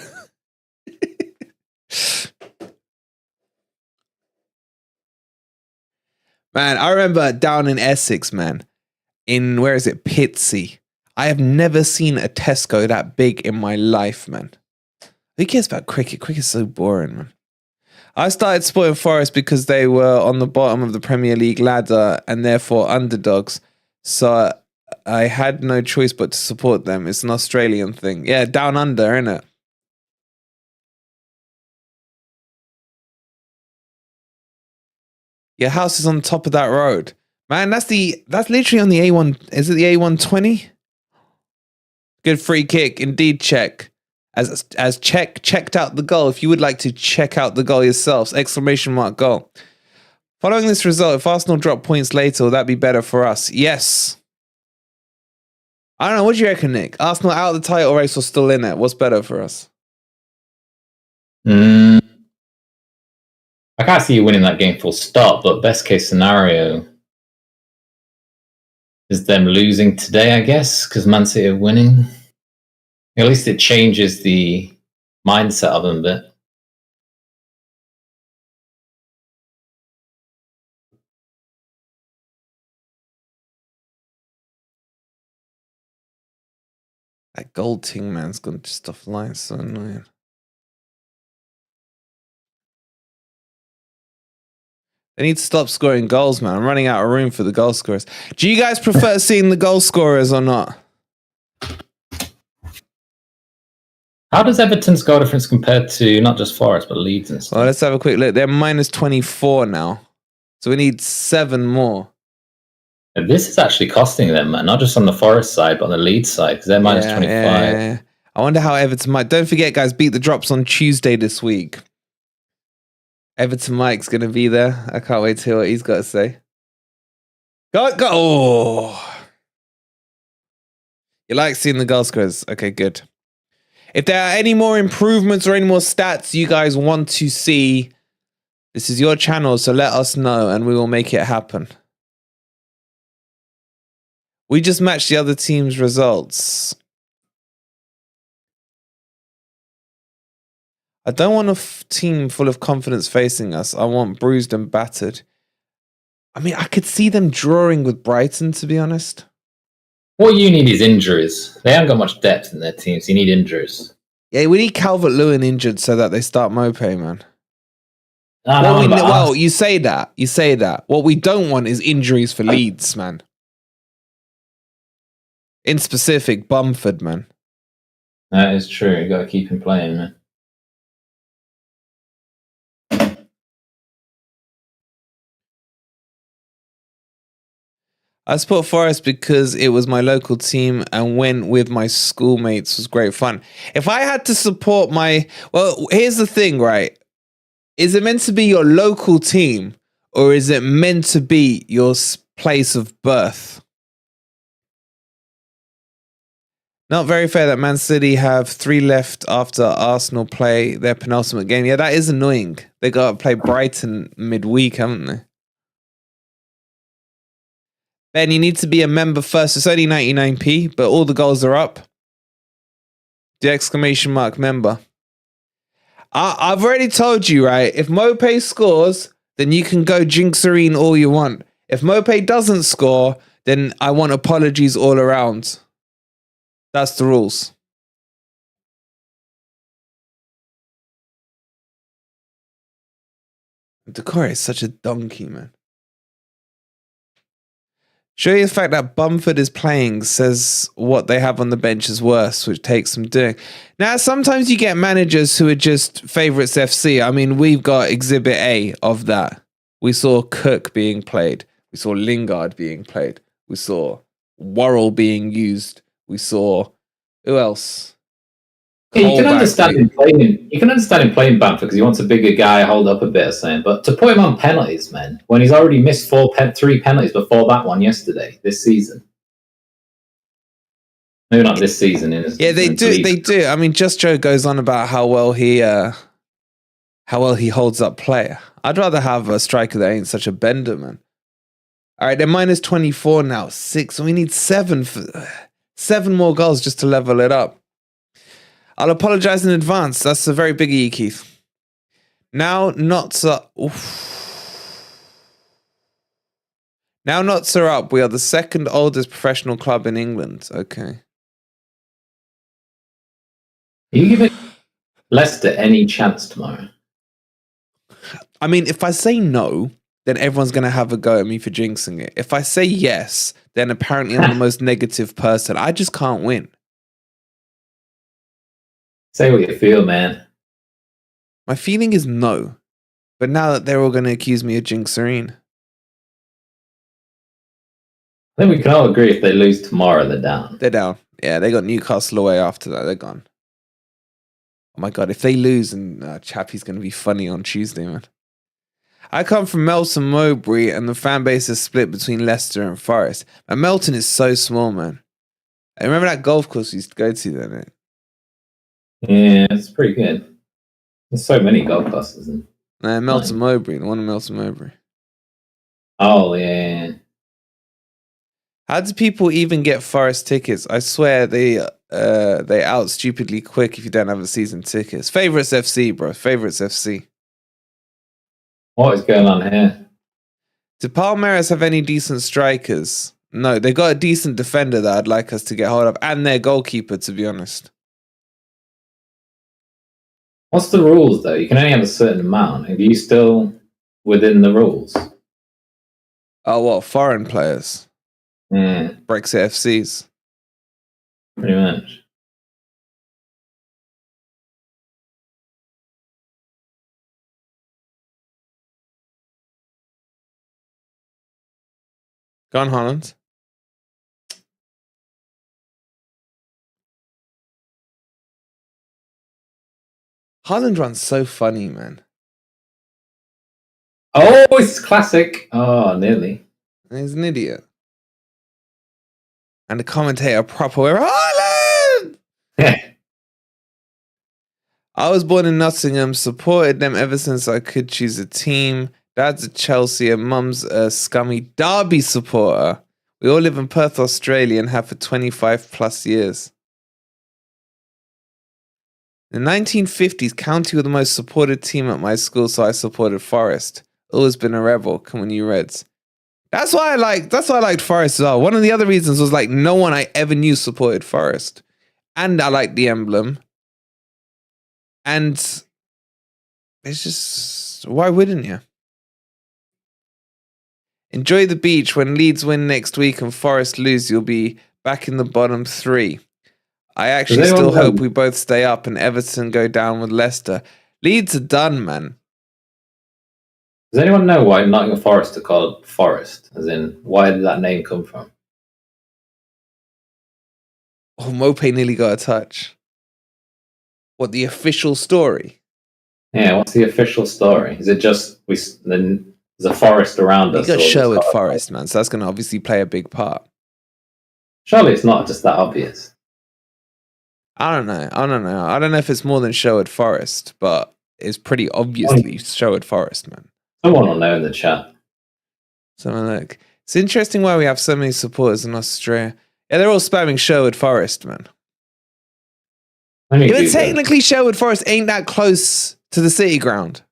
Man, I remember down in Essex, man, in, where is it, Pitsea. I have never seen a Tesco that big in my life, man. Who cares about cricket? Cricket's so boring, man. I started supporting Forest because they were on the bottom of the Premier League ladder and therefore underdogs. So I had no choice but to support them. It's an Australian thing. Yeah, down under, innit? Your house is on top of that road. Man, that's literally on the A1. Is it the A120? Good free kick. Indeed, check. As checked out the goal. If you would like to check out the goal yourselves, ! Goal. Following this result, if Arsenal drop points later, will that be better for us? Yes. I don't know. What do you reckon, Nick? Arsenal out of the title race or still in it? What's better for us? I can't see you winning that game full stop, but best case scenario is them losing today, I guess, because Man City are winning. At least it changes the mindset of them a bit. That gold ting man's gone just offline. So annoying. They need to stop scoring goals, man. I'm running out of room for the goal scorers. Do you guys prefer seeing the goal scorers or not? How does Everton's goal difference compare to not just Forest, but Leeds and stuff? Well, let's have a quick look. They're minus 24 now. So we need 7 more. And this is actually costing them, man. Not just on the Forest side, but on the Leeds side, because they're minus 25. Yeah. I wonder how Everton might. Don't forget, guys, beat the drops on Tuesday this week. Everton Mike's going to be there. I can't wait to hear what he's got to say. Go. Oh. You like seeing the goal scorers? Okay, good. If there are any more improvements or any more stats you guys want to see, this is your channel, so let us know and we will make it happen. We just matched the other team's results. I don't want a team full of confidence facing us. I want bruised and battered. I mean, I could see them drawing with Brighton, to be honest. What you need is injuries. They haven't got much depth in their teams. You need injuries. Yeah, we need Calvert-Lewin injured so that they start Mopé, man. Well, you say that. You say that. What we don't want is injuries for Leeds, man. In specific, Bumford, man. That is true. You got to keep him playing, man. I support Forest because it was my local team and went with my schoolmates was great fun. If I had to support well, here's the thing, right? Is it meant to be your local team or is it meant to be your place of birth? Not very fair that Man City have 3 left after Arsenal play their penultimate game. Yeah, that is annoying. They got to play Brighton midweek, haven't they? Ben, you need to be a member first. It's only 99p, but all the goals are up. The exclamation mark member. I've already told you, right? If Mopé scores, then you can go jinxerine all you want. If Mopé doesn't score, then I want apologies all around. That's the rules. Decore is such a donkey, man. Show you the fact that Bumford is playing says what they have on the bench is worse, which takes some doing. Now, sometimes you get managers who are just favourites FC. I mean, we've got Exhibit A of that. We saw Cook being played. We saw Lingard being played. We saw Worrell being used. We saw... Who else? Yeah, you can understand him playing. You can understand him playing Bamford because he wants a bigger guy, hold up a bit or something. But to put him on penalties, man, when he's already missed 3 penalties before that one yesterday this season. Maybe not this season. Yeah, they do. They do. I mean, Just Joe goes on about how well he holds up play. I'd rather have a striker that ain't such a bender, man. All right, they're minus 24 now. 6. We need 7 more goals just to level it up. I'll apologize in advance. That's a very big E, Keith. Now knots are up. We are the 2nd oldest professional club in England. Okay. Are you giving Leicester any chance tomorrow? I mean, if I say no, then everyone's going to have a go at me for jinxing it. If I say yes, then apparently I'm the most negative person. I just can't win. Say what you feel, man. My feeling is no. But now that they're all going to accuse me of jinxerine. I think we can all agree if they lose tomorrow, they're down. They're down. Yeah, they got Newcastle away after that. They're gone. Oh my God, if they lose, and Chappie's going to be funny on Tuesday, man. I come from Melton Mowbray, and the fan base is split between Leicester and Forest. And Melton is so small, man. I remember that golf course we used to go to then. Yeah, it's pretty good. There's so many golf courses. Melton Mowbray, the one in Melton Mowbray. Oh, yeah. How do people even get Forest tickets? I swear they out stupidly quick if you don't have a season tickets. Favourites FC, bro. Favourites FC. What is going on here? Do Palmeiras have any decent strikers? No, they got a decent defender that I'd like us to get hold of, and their goalkeeper, to be honest. What's the rules, though? You can only have a certain amount. Are you still within the rules? Oh, what? Foreign players? Brexit FCs? Pretty much. Go on, Holland. Holland runs so funny, man. Oh, it's classic. Oh, nearly. He's an idiot. And the commentator proper, Holland! I was born in Nottingham, supported them ever since I could choose a team. Dad's a Chelsea and mum's a scummy Derby supporter. We all live in Perth, Australia and have for 25 plus years. In the 1950s, County were the most supported team at my school, so I supported Forest. Always been a rebel. Come on, you Reds. That's why I liked Forest as well. One of the other reasons was like no one I ever knew supported Forest. And I liked the emblem. And it's just, why wouldn't you? Enjoy the beach. When Leeds win next week and Forest lose, you'll be back in the bottom 3. I actually still hope we both stay up and Everton go down with Leicester. Leeds are done, man. Does anyone know why Nottingham Forest are called Forest? As in, why did that name come from? Oh, Mope nearly got a touch. What, the official story? Yeah, what's the official story? Is it just there's a forest around us? You got Sherwood Forest, man, so that's going to obviously play a big part. Surely it's not just that obvious. I don't know. I don't know if it's more than Sherwood Forest, but it's pretty obviously Sherwood Forest, man. Someone will know in the chat. So look, it's interesting why we have so many supporters in Australia. Yeah, they're all spamming Sherwood Forest, man. Even technically, Sherwood Forest ain't that close to the city ground.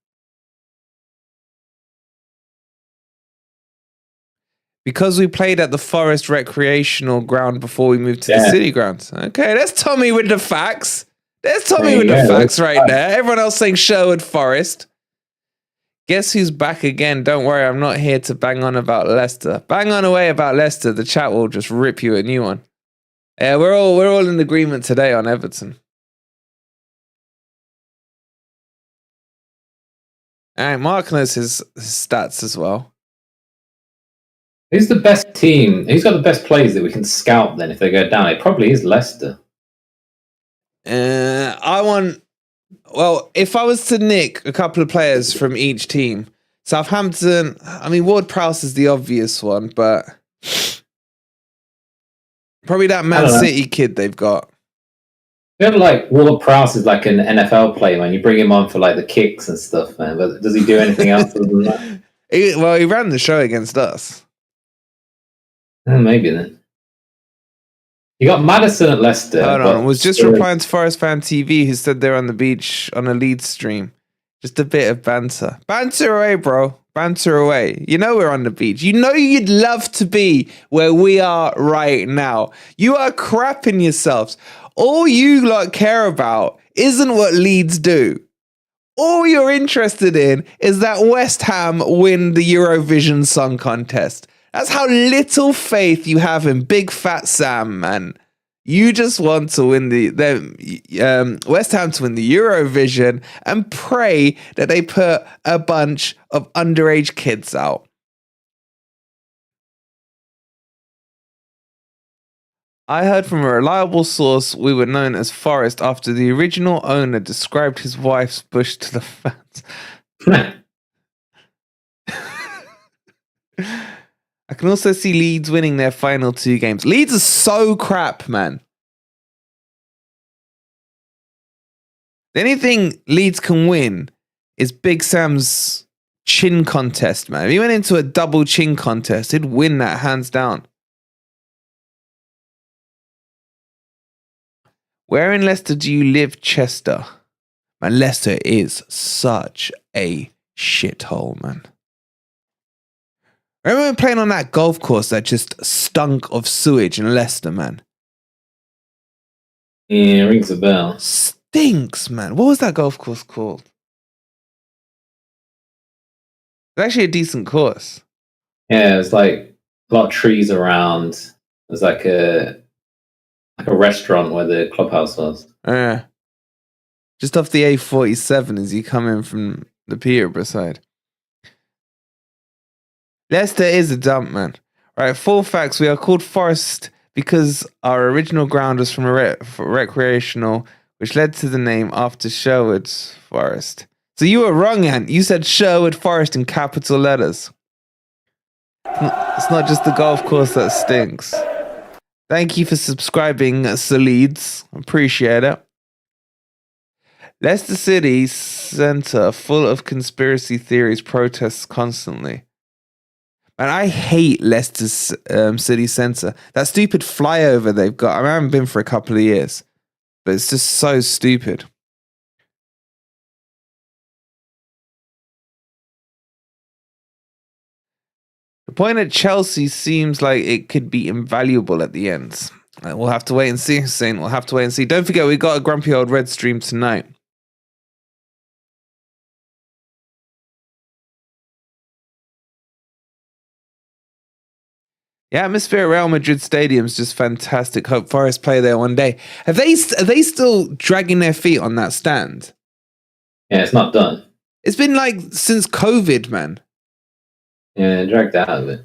Because we played at the Forest recreational ground before we moved to the city ground. Okay, there's Tommy with the facts. There's Tommy with the facts right there. Everyone else saying Sherwood Forest. Guess who's back again? Don't worry, I'm not here to bang on about Leicester. Bang on away about Leicester. The chat will just rip you a new one. Yeah, we're all in agreement today on Everton. All right, Mark knows his stats as well. Who's the best team? Who's got the best players that we can scout then if they go down? It probably is Leicester. Well, if I was to nick a couple of players from each team, Southampton, I mean, Ward-Prowse is the obvious one, but probably that Man City kid they've got. I feel like Ward-Prowse is like an NFL player, man. You bring him on for like the kicks and stuff, man. But does he do anything else other than that? He ran the show against us. Maybe then. You got Maddison at Leicester. Hold on, I was just replying to Forest Fan TV who said they're on the beach on a Leeds stream. Just a bit of banter. Banter away, bro. Banter away. You know we're on the beach. You know you'd love to be where we are right now. You are crapping yourselves. All you lot care about isn't what Leeds do. All you're interested in is that West Ham win the Eurovision Song Contest. That's how little faith you have in Big Fat Sam, man. You just want to win West Ham to win the Eurovision and pray that they put a bunch of underage kids out. I heard from a reliable source we were known as Forest after the original owner described his wife's bush to the fans. I can also see Leeds winning their final 2 games. Leeds are so crap, man. The only thing Leeds can win is Big Sam's chin contest, man. If he went into a double chin contest, he'd win that hands down. Where in Leicester do you live, Chester? Man, Leicester is such a shithole, man. I remember playing on that golf course that just stunk of sewage in Leicester, man. Yeah, rings a bell. Stinks, man. What was that golf course called? It's actually a decent course. Yeah, it was like a lot of trees around. There's like a restaurant where the clubhouse was. Just off the A47 as you come in from the Peterborough side. Leicester is a dump, man. Right, full facts. We are called Forest because our original ground was from a recreational, which led to the name after Sherwood Forest. So you were wrong, Ant. You said Sherwood Forest in capital letters. It's not just the golf course that stinks. Thank you for subscribing, Sir Leeds. Appreciate it. Leicester City Centre, full of conspiracy theories, protests constantly. And I hate Leicester's city centre. That stupid flyover they've got. I haven't been for a couple of years. But it's just so stupid. point at Chelsea seems like it could be invaluable at the end. We'll have to wait and see, Hussein. We'll have to wait and see. Don't forget, we got a Grumpy Old Red stream tonight. Yeah, atmosphere at Real Madrid Stadium is just fantastic. Hope Forest play there one day. Are they still dragging their feet on that stand? Yeah, it's not done. It's been like since COVID, man. Yeah, dragged out of it.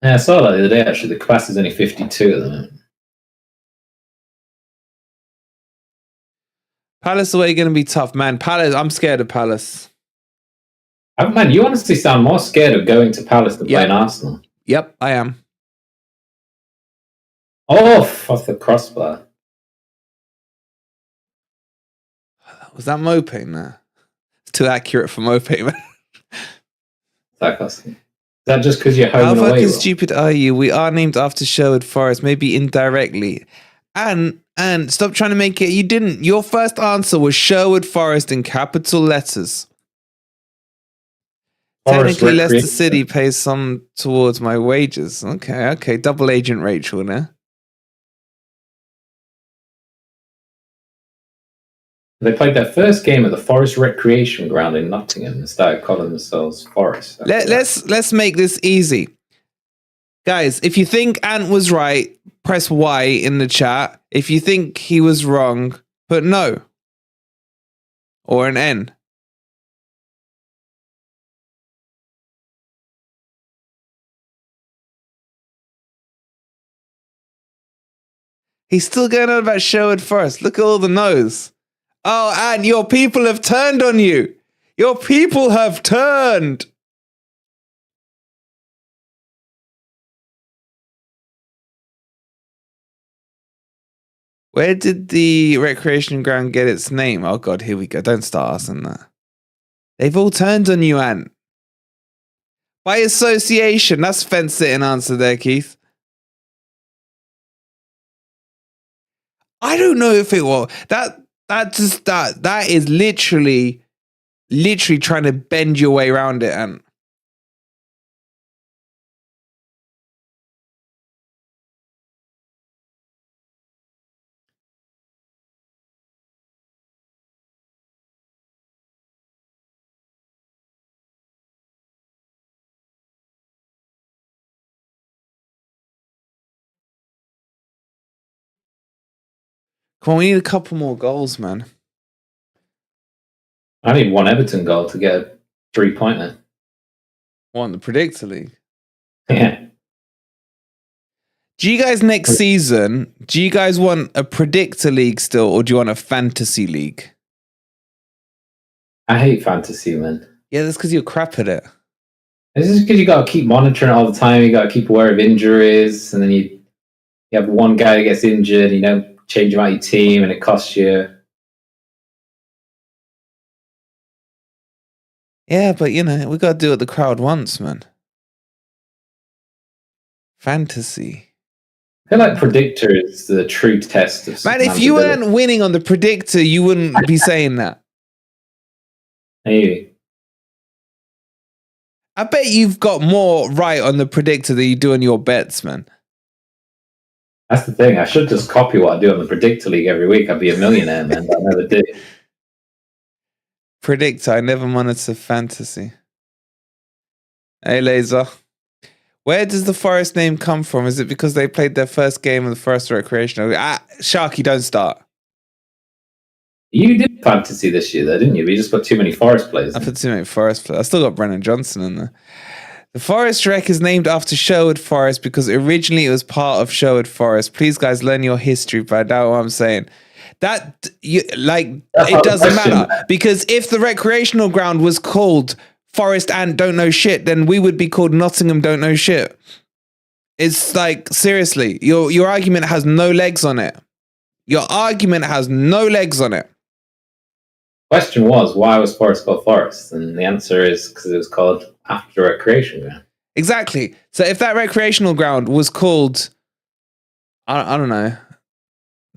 Yeah, I saw that the other day, actually. The capacity is only 52 at the moment. Palace away going to be tough, man. Palace, I'm scared of Palace. Man, you honestly sound more scared of going to Palace than playing Arsenal. Yep, I am. Off the crossbar. Was that moping there? It's too accurate for moping, man. Is that just because you're home How and away? fucking stupid are you? We are named after Sherwood Forest, maybe indirectly. And stop trying to make it. You didn't. Your first answer was Sherwood Forest in capital letters. Technically, Leicester City pays some towards my wages. Okay. Double agent Rachel now. They played their first game at the Forest Recreation Ground in Nottingham and started calling themselves Forest. Let's make this easy. Guys, if you think Ant was right, press Y in the chat. If you think he was wrong, put no. Or an N. He's still going on about Sherwood Forest. Look at all the no's. Oh, and your people have turned on you. Your people have turned. Where did the recreation ground get its name? Oh, God, here we go. Don't start asking that. They've all turned on you, Ant. By association. That's fence-sitting answer there, Keith. I don't know if it will. That is literally trying to bend your way around it, and come on, we need a couple more goals, man. I need one Everton goal to get a 3-pointer. Want the predictor league? Yeah. Do you guys next season, do you guys want a predictor league still, or do you want a fantasy league? I hate fantasy, man. Yeah, that's because you're crap at it. This is because you got to keep monitoring it all the time. You got to keep aware of injuries, and then you have one guy that gets injured, you don't change him out your team, and it costs you. Yeah, but we got to do what the crowd wants, man. Fantasy. I feel like predictor is the true test of man. If you weren't winning on the predictor, you wouldn't be saying that. Maybe. I bet you've got more right on the predictor than you do on your bets, man. That's the thing. I should just copy what I do on the predictor league every week. I'd be a millionaire, man. But I never do. Predictor. I never monitor fantasy. Hey, Laser. Where does the Forest name come from? Is it because they played their first game of the first recreational? Sharky, don't start. You did fantasy this year, though, didn't you? But you just put too many Forest players. I put too many Forest players. I still got Brennan Johnson in there. The Forest Rec is named after Sherwood Forest because originally it was part of Sherwood Forest. Please, guys, learn your history, but I doubt what I'm saying. It doesn't matter. Because if the recreational ground was called Forest and Don't Know Shit, then we would be called Nottingham Don't Know Shit. It's like, seriously, your argument has no legs on it. Your argument has no legs on it. Question was, why was Forest called Forest? And the answer is because it was called after recreation ground. Exactly. So if that recreational ground was called, I don't know,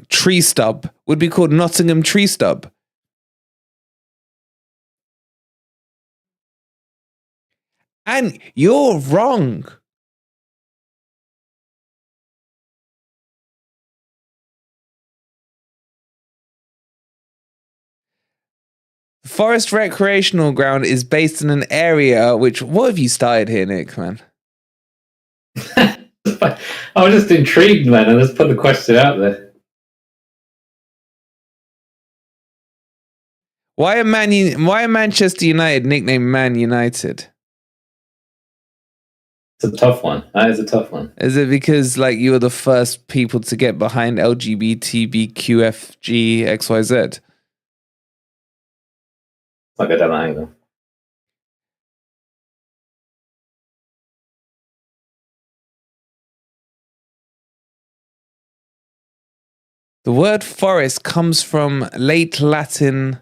Tree Stub, would be called Nottingham Tree Stub. And you're wrong. Forest recreational ground is based in an area which. What have you started here, Nick, man? I was just intrigued, man. I just put the question out there. Why are Manchester United nicknamed Man United? It's a tough one. That is a tough one. Is it because like you were the first people to get behind LGBTQFG XYZ? It's like a dumb angle. The word forest comes from late Latin.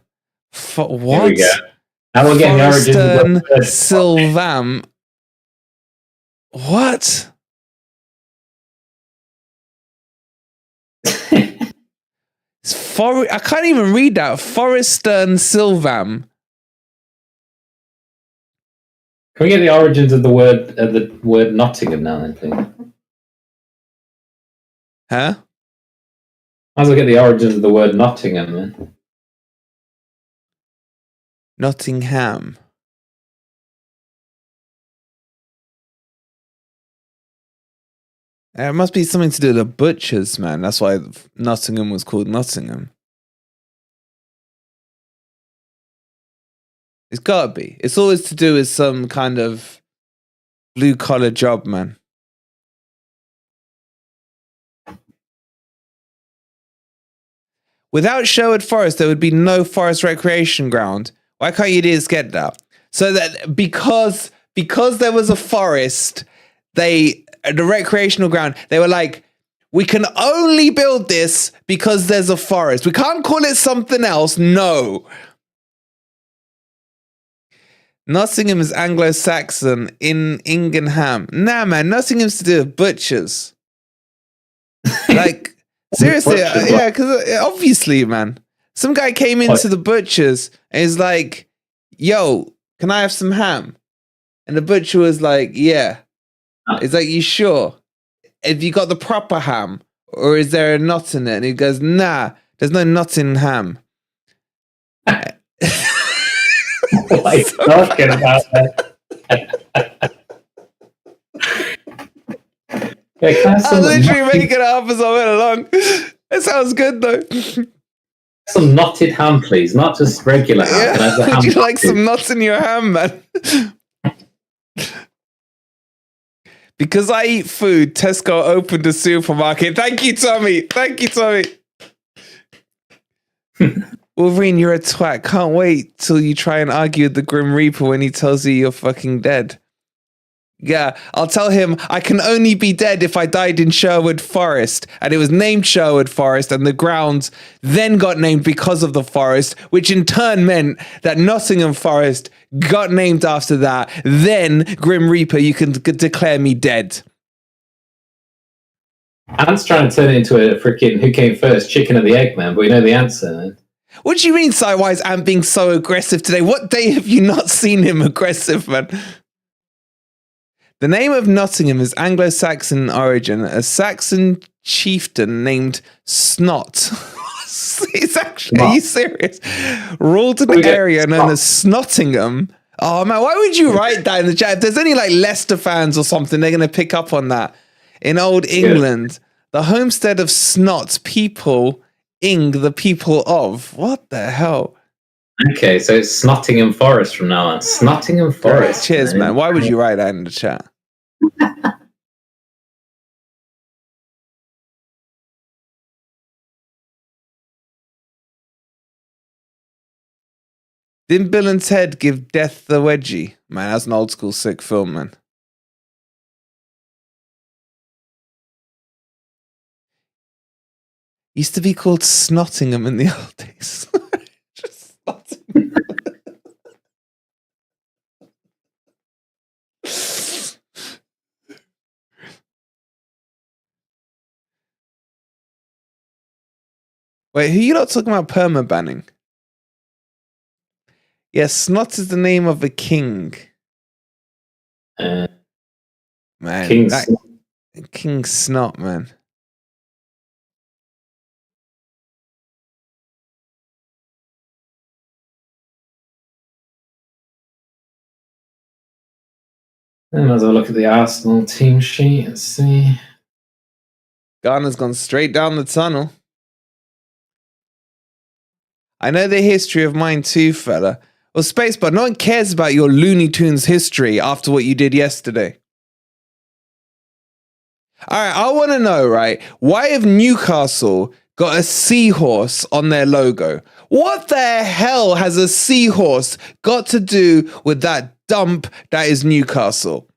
What? Here we go. Now we're getting the origins of the word. Silvam. What? I can't even read that. Forestern Silvam. Can we get the origins of the word Nottingham now, then, please? Huh? Might as well get the origins of the word Nottingham, then. Nottingham. It must be something to do with the butchers, man. That's why Nottingham was called Nottingham. It's gotta be. It's always to do with some kind of blue collar job, man. Without Sherwood Forest, there would be no forest recreation ground. Why can't you just get that? So that because there was a forest, the recreational ground, they were like, we can only build this because there's a forest. We can't call it something else. No. Nottingham is Anglo-Saxon in Ingenham. Nah, man, Nottingham's to do with butchers. Like, seriously, yeah, because obviously, man, some guy came into the butchers and he's like, yo, can I have some ham? And the butcher was like, yeah. He's like, you sure? Have you got the proper ham? Or is there a knot in it? And he goes, nah, there's no knot in ham. What are you talking about, man? I'm literally making it up as I went along. It sounds good, though. Some knotted ham, please. Not just regular ham. Yeah. Would you like some knots in your ham, man? Because I eat food, Tesco opened a supermarket. Thank you, Tommy. Thank you, Tommy. Wolverine, you're a twat. Can't wait till you try and argue with the Grim Reaper when he tells you you're fucking dead. Yeah, I'll tell him I can only be dead if I died in Sherwood Forest. And it was named Sherwood Forest, and the grounds then got named because of the forest, which in turn meant that Nottingham Forest got named after that. Then, Grim Reaper, you can declare me dead. Ant's trying to turn it into a freaking who came first, chicken or the egg, man, but we know the answer, man. What do you mean, Sidewise Ant being so aggressive today? What day have you not seen him aggressive, man? The name of Nottingham is Anglo-Saxon origin. A Saxon chieftain named Snot. It's actually, are you serious? Ruled an area known as Snottingham. Oh man, why would you write that in the chat? If there's any like Leicester fans or something, they're going to pick up on that. In Old England, the homestead of Snot, people, the people of. What the hell? Okay, so it's Snottingham Forest from now on. Snottingham Forest. Cheers, man. Why would you write that in the chat? Didn't Bill and Ted give Death the Wedgie? Man, that's an old school sick film, man. Used to be called Snottingham in the old days. Just Snottingham. Wait, who you not talking about perma banning? Yes, Snot is the name of a king. Man, King that Snot. King Snot, man. Might as well look at the Arsenal team sheet and see. Garner's gone straight down the tunnel. I know the history of mine too, fella. Well, Spacebar, no one cares about your Looney Tunes history after what you did yesterday. All right, I want to know, right? Why have Newcastle got a seahorse on their logo? What the hell has a seahorse got to do with that dump that is Newcastle?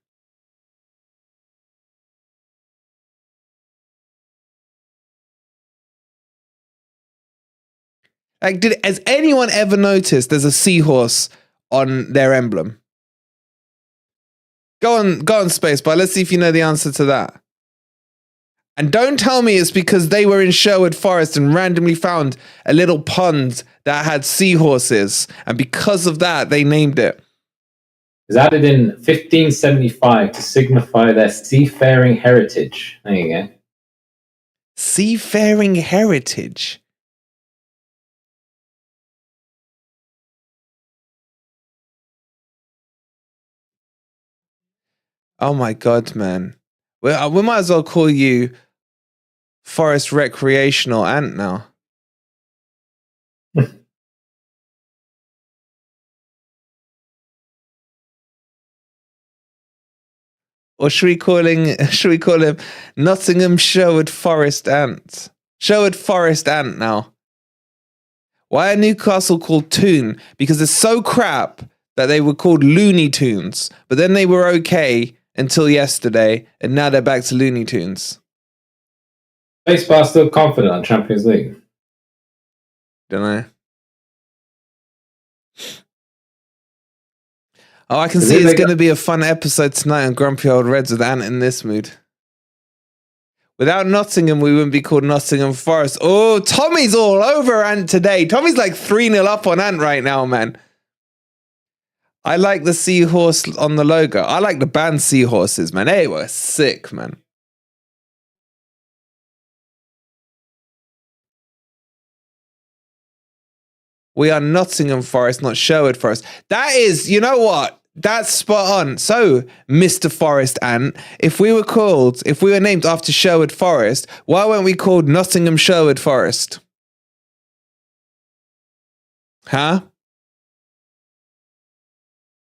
Like, has anyone ever noticed there's a seahorse on their emblem? Go on, Spacebar. Let's see if you know the answer to that. And don't tell me it's because they were in Sherwood Forest and randomly found a little pond that had seahorses, and because of that, they named it. It was added in 1575 to signify their seafaring heritage. There you go. Seafaring heritage. Oh my God, man. Well, we might as well call you Forest Recreational Ant now. Or should we call him Nottingham Sherwood Forest Ant? Sherwood Forest Ant now. Why are Newcastle called Toon? Because they're so crap that they were called Looney Tunes, but then they were okay until yesterday, and now they're back to Looney Tunes. Spacebar still confident on Champions League. Don't know. Oh, I can see it's going to be a fun episode tonight on Grumpy Old Reds with Ant in this mood. Without Nottingham, we wouldn't be called Nottingham Forest. Oh, Tommy's all over Ant today. Tommy's like 3-0 up on Ant right now, man. I like the seahorse on the logo. I like the band Seahorses, man. They were sick, man. We are Nottingham Forest, not Sherwood Forest. That is, you know what? That's spot on. So, Mr. Forest Ant, if we were named after Sherwood Forest, why weren't we called Nottingham Sherwood Forest? Huh?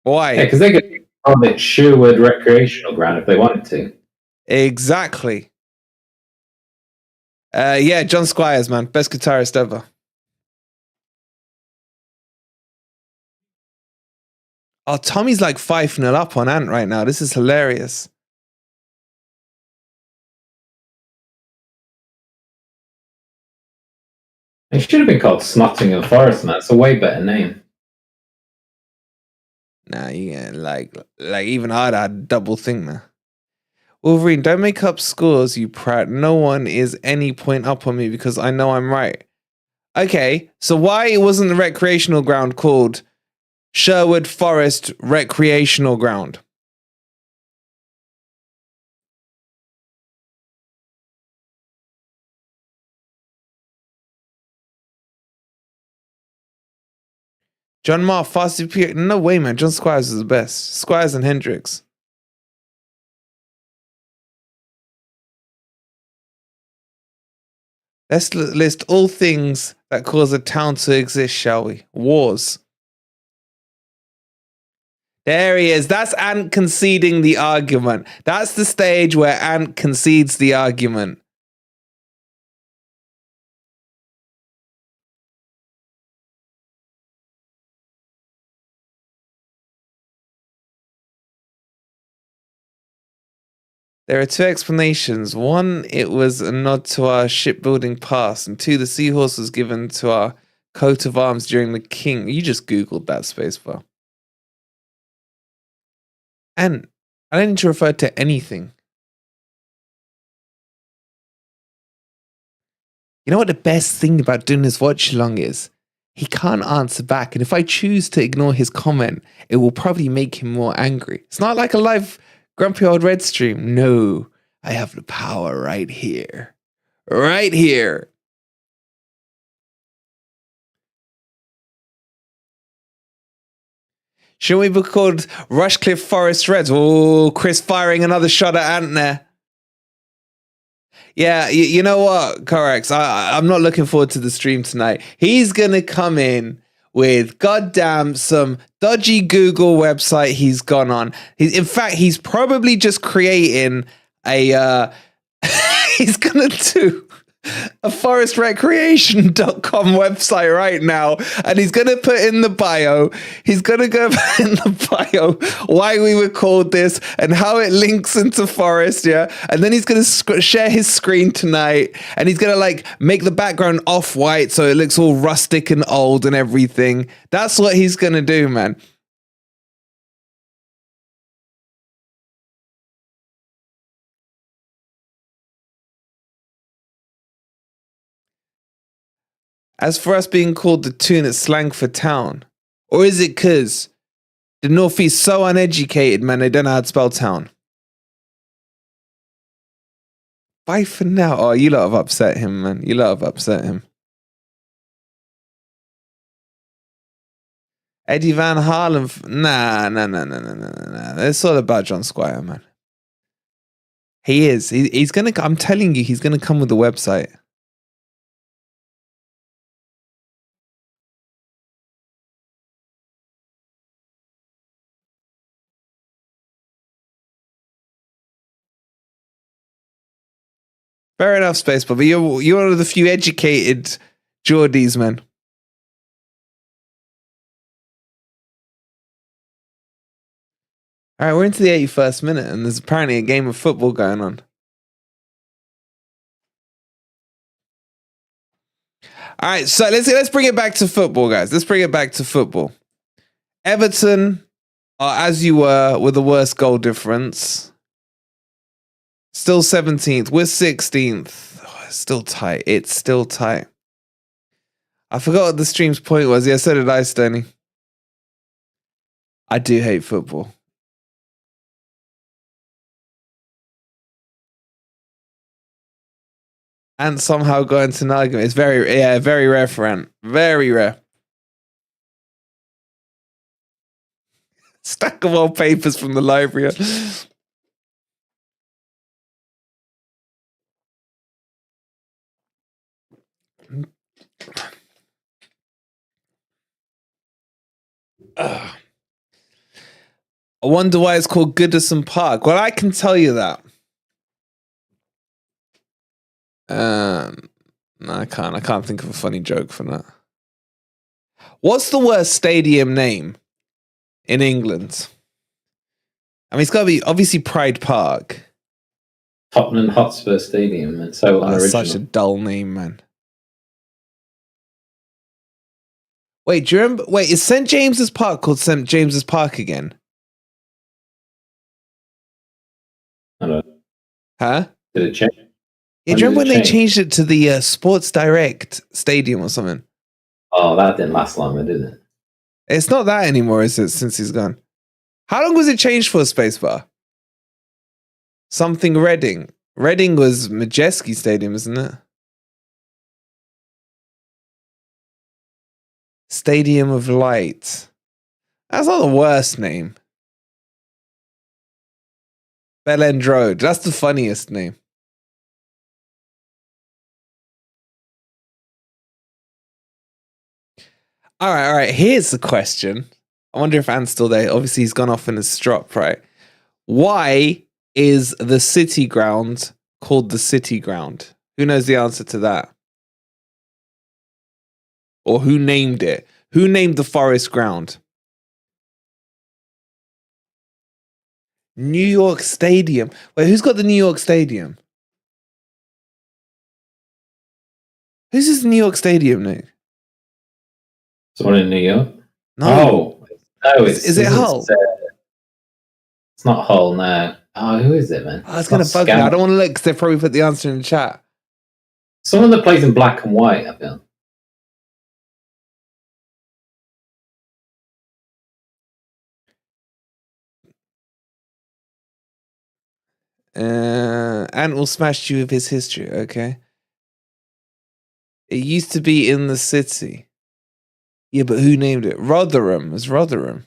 Why? Yeah, because they could call it Sherwood Recreational Ground if they wanted to. Exactly. Yeah, John Squires, man. Best guitarist ever. Oh, Tommy's like 5-0 up on Ant right now. This is hilarious. It should have been called Snottingham Forest, man. It's a way better name. Nah, yeah, like even I'd double think now. Wolverine, don't make up scores, you prat. No one is any point up on me because I know I'm right. Okay, so why wasn't the recreational ground called Sherwood Forest Recreational Ground? John Marr, far superior. No way, man. John Squires is the best. Squires and Hendricks. Let's list all things that cause a town to exist, shall we? Wars. There he is. That's Ant conceding the argument. That's the stage where Ant concedes the argument. There are two explanations. One, it was a nod to our shipbuilding past, and two, the seahorse was given to our coat of arms during the king. You just Googled that, Spacebar. And I don't need to refer to anything. You know what the best thing about doing this watch along is? he can't answer back. And if I choose to ignore his comment, it will probably make him more angry. It's not like a live Grumpy Old Red stream. No, I have the power right here. Right here. Shouldn't we be called Rushcliffe Forest Reds? Oh, Chris firing another shot at Ant there. Yeah, you know what, Corax? I'm not looking forward to the stream tonight. He's going to come in with goddamn some dodgy Google website he's gone on. In fact, he's probably just creating a... he's going to do a forestrecreation.com website right now, and he's going to put in the bio, he's going to go in the bio why we were called this and how it links into forest, yeah, and then he's going to share his screen tonight, and he's going to like make the background off-white so it looks all rustic and old and everything. That's what he's going to do, man. As for us being called the Toon, it's slang for town. Or is it because the Northeast so uneducated, man, they don't know how to spell town? Bye for now. Oh, you lot have upset him, man. You lot have upset him. Eddie Van Halen. Nah. It's all about John Squire, man. He is. He's going to, I'm telling you, he's going to come with the website. Fair enough, Spacebar, but you're one of the few educated Geordies, man. All right, we're into the 81st minute, and there's apparently a game of football going on. All right, so let's bring it back to football, guys. Let's bring it back to football. Everton are as you were with the worst goal difference. Still 17th. We're 16th. Oh, it's still tight. It's still tight. I forgot what the stream's point was. Yeah, so did I, Stoney. I do hate football. And somehow got into an argument. It's very rare for Ant. Very rare. Stack of old papers from the library. I wonder why it's called Goodison Park. Well, I can tell you that. No, I can't. I can't think of a funny joke for that. What's the worst stadium name in England? I mean, it's got to be obviously Pride Park. Tottenham Hotspur Stadium. And so unoriginal. Such a dull name, man. Wait, do you remember? Wait, is St. James's Park called St. James's Park again? I don't know. Huh? Did it change? Yeah, do you remember when they changed it to the Sports Direct Stadium or something? Oh, that didn't last long, did it? It's not that anymore, is it, since he's gone? How long was it changed for, Spacebar? Something Reading. Reading was Majeski Stadium, isn't it? Stadium of Light. That's not the worst name. Bell End Road. That's the funniest name. All right. Here's the question. I wonder if Ant's still there. Obviously, he's gone off in his strop, right? Why is the City Ground called the City Ground? Who knows the answer to that? Or who named it? Who named the Forest Ground? New York Stadium. Wait, who's got the New York Stadium? Who's this New York Stadium, Nick? Someone in New York? No. No, is it Hull? It's not Hull, no. Oh, who is it, man? Oh, it's going to bug me. I don't want to look because they probably put the answer in the chat. Someone that plays in black and white, I feel. Ant will smash you with his history. Okay. It used to be in the city. Yeah, but who named it? Rotherham. It's Rotherham.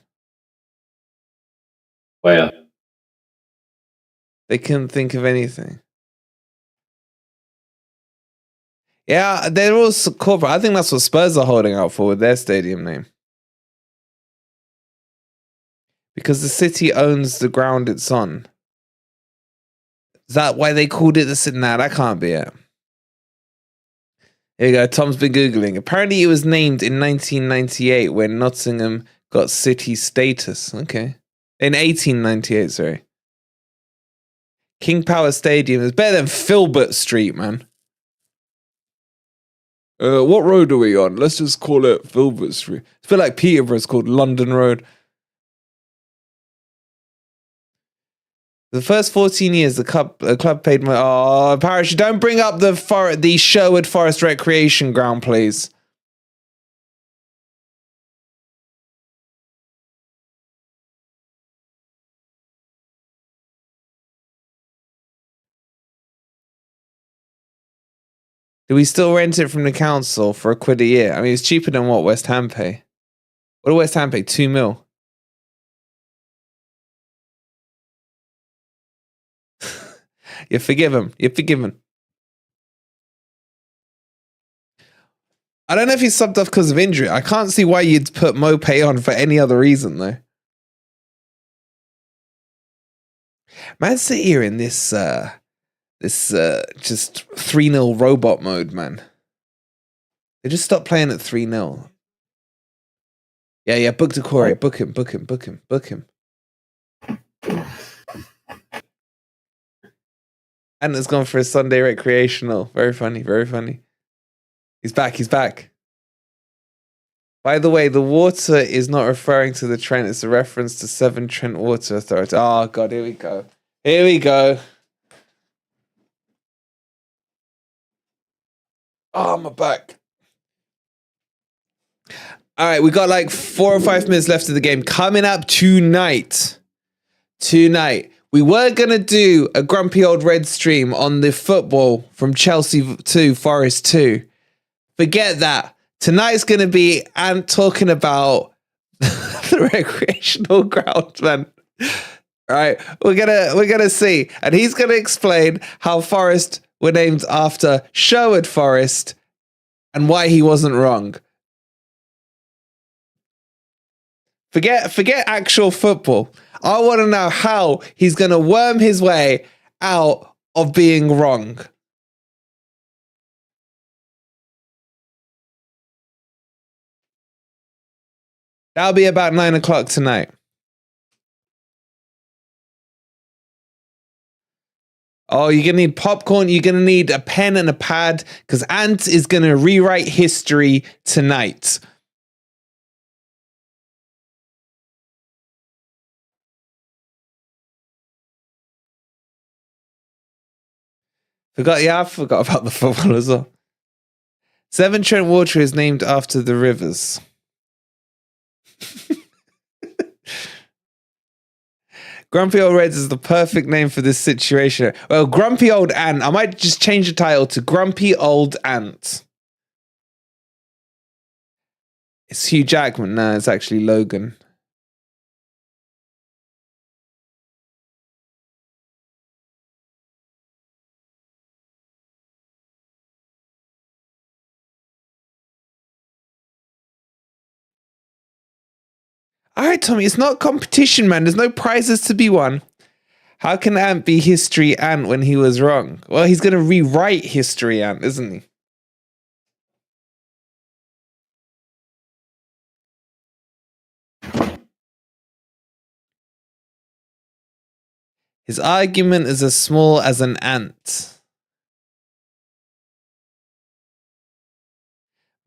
Well, They couldn't think of anything. Yeah, they're all corporate. I think that's what Spurs are holding out for with their stadium name. Because the city owns the ground it's on. Is that why they called it the city? Nah, that can't be it. Here you go. Tom's been Googling. Apparently it was named in 1998 when Nottingham got city status. Okay. In 1898, sorry. King Power Stadium is better than Filbert Street, man. What road are we on? Let's just call it Filbert Street. It's a bit like Peterborough's called London Road. The first 14 years, the club paid my... Oh, Parish, don't bring up the Sherwood Forest Recreation Ground, please. Do we still rent it from the council for £1 a year? I mean, it's cheaper than what West Ham pay. What do West Ham pay? 2 mil. You forgive him. You're forgiven. I don't know if he's subbed off because of injury. I can't see why you'd put Mopay on for any other reason, though. Man City are in this just 3-0 robot mode, man. They just stopped playing at 3-0. Yeah, book Decore. Book him. And has gone for a Sunday recreational. Very funny. He's back. By the way, the water is not referring to the Trent. It's a reference to Severn Trent Water Authority. Oh, God, here we go. Oh, my back. All right, we got like 4 or 5 minutes left of the game. Coming up tonight, we were going to do a Grumpy Old Red stream on the football from Chelsea 2, Forest 2. Forget that. Tonight's going to be Ant talking about the recreational ground, man. All right, we're gonna see. And he's going to explain how Forest were named after Sherwood Forest and why he wasn't wrong. Forget actual football. I want to know how he's going to worm his way out of being wrong. That'll be about 9 o'clock tonight. Oh, you're going to need popcorn. You're going to need a pen and a pad because Ant is going to rewrite history tonight. I forgot about the football as well. Severn Trent Water is named after the rivers. Grumpy Old Reds is the perfect name for this situation. Well, Grumpy Old Ant. I might just change the title to Grumpy Old Ant. It's Hugh Jackman. No, it's actually Logan. All right, Tommy, it's not competition, man. There's no prizes to be won. How can Ant be history Ant when he was wrong? Well, he's going to rewrite history Ant, isn't he? His argument is as small as an ant.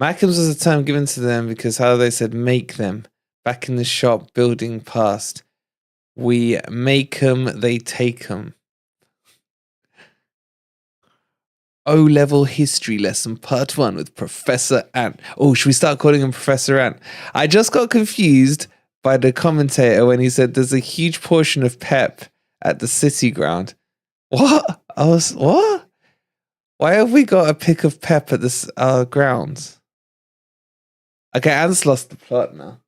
Mackems was a term given to them because how they said make them. Back in the shop, building past. We make 'em, they take 'em. O-level history lesson part 1 with Professor Ant. Oh, should we start calling him Professor Ant? I just got confused by the commentator when he said there's a huge portion of Pep at the City ground. What? What? Why have we got a pick of Pep at this grounds? Okay, Ant's lost the plot now.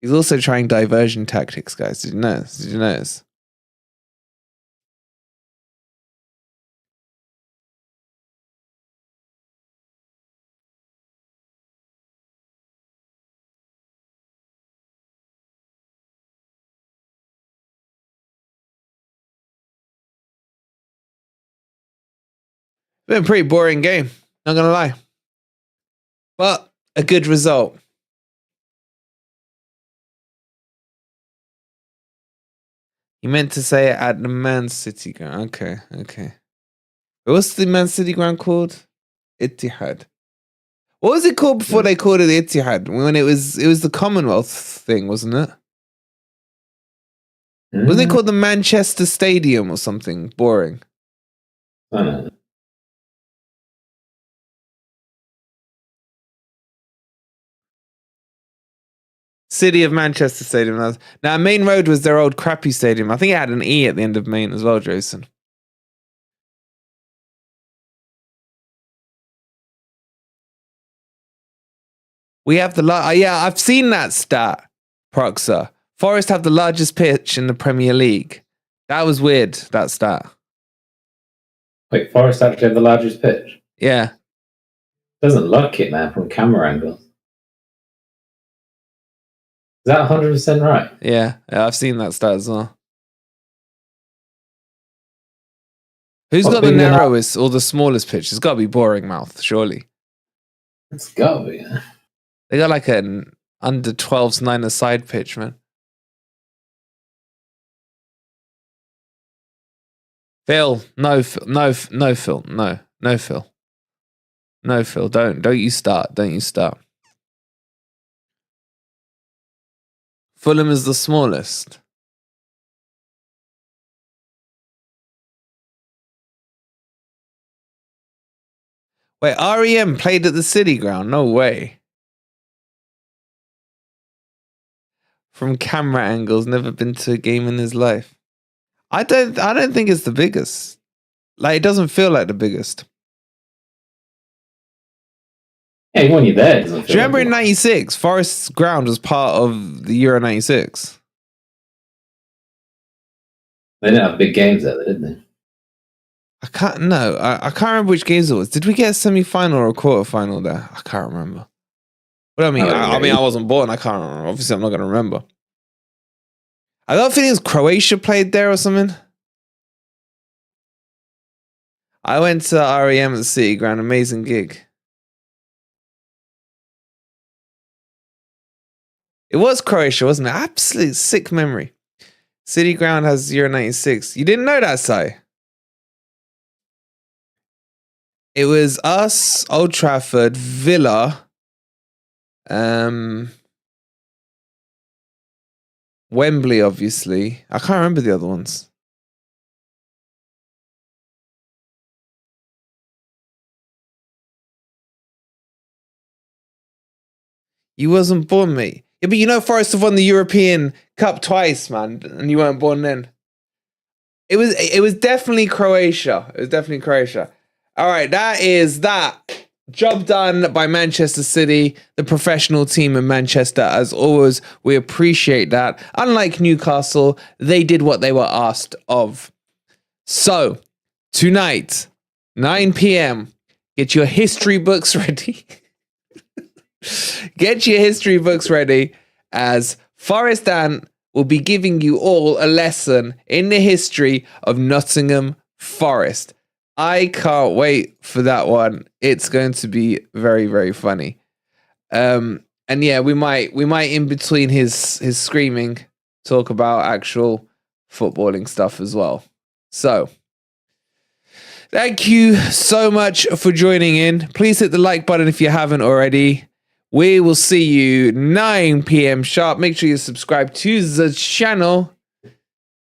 He's also trying diversion tactics, guys. Did you notice? Did you notice? Been a pretty boring game, not gonna lie. But a good result. You meant to say it at the Man City ground. Okay. What's the Man City ground called? Etihad. What was it called before they called it Etihad? When it was the Commonwealth thing, wasn't it? Wasn't it called the Manchester Stadium or something? Boring. I don't know. City of Manchester Stadium. Now, Main Road was their old crappy stadium. I think it had an E at the end of Main as well, Jason. We have the yeah, I've seen that stat, Proxa. Forest have the largest pitch in the Premier League. That was weird, that stat. Wait, Forest actually have the largest pitch? Yeah. Doesn't look it, man, from camera angles. Is that 100% right? Yeah, I've seen that stat as well. Who's got the narrowest or the smallest pitch? It's got to be Boring Mouth, surely. It's got to be. They got like an under 12s 9-a-side pitch, man. Phil, no, Phil, no, Phil, no, Phil. No, Phil, don't you start. Fulham is the smallest. Wait, REM played at the City Ground? No way. From camera angles, never been to a game in his life. I don't think it's the biggest. Like, it doesn't feel like the biggest. Hey, when you're there, do you remember in '96, Forest's ground was part of the Euro '96? They didn't have big games there, did they? I can't remember which games it was. Did we get a semi-final or a quarter-final there? I can't remember. But I mean, I wasn't born. I can't remember. Obviously, I'm not going to remember. I got a feeling it was Croatia played there or something. I went to REM at the City Ground. Amazing gig. It was Croatia, wasn't it? Absolute sick memory. City Ground has Euro 96. You didn't know that, Si? It was us, Old Trafford, Villa, Wembley, obviously. I can't remember the other ones. You wasn't born, mate. Yeah, but you know Forest have won the European Cup twice, man, and you weren't born then. It was definitely Croatia. It was definitely Croatia. All right, that is that. Job done by Manchester City, the professional team in Manchester. As always, we appreciate that. Unlike Newcastle, they did what they were asked of. So, tonight, 9 p.m., get your history books ready. Get your history books ready, as Forest Ant will be giving you all a lesson in the history of Nottingham Forest. I can't wait for that one. It's going to be very, very funny. And yeah, we might in between his screaming talk about actual footballing stuff as well. So, thank you so much for joining in. Please hit the like button if you haven't already. We will see you 9 p.m. sharp. Make sure you subscribe to the channel.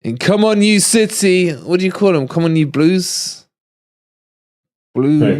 And come on, you City. What do you call them? Come on, you Blues. Blue Moon.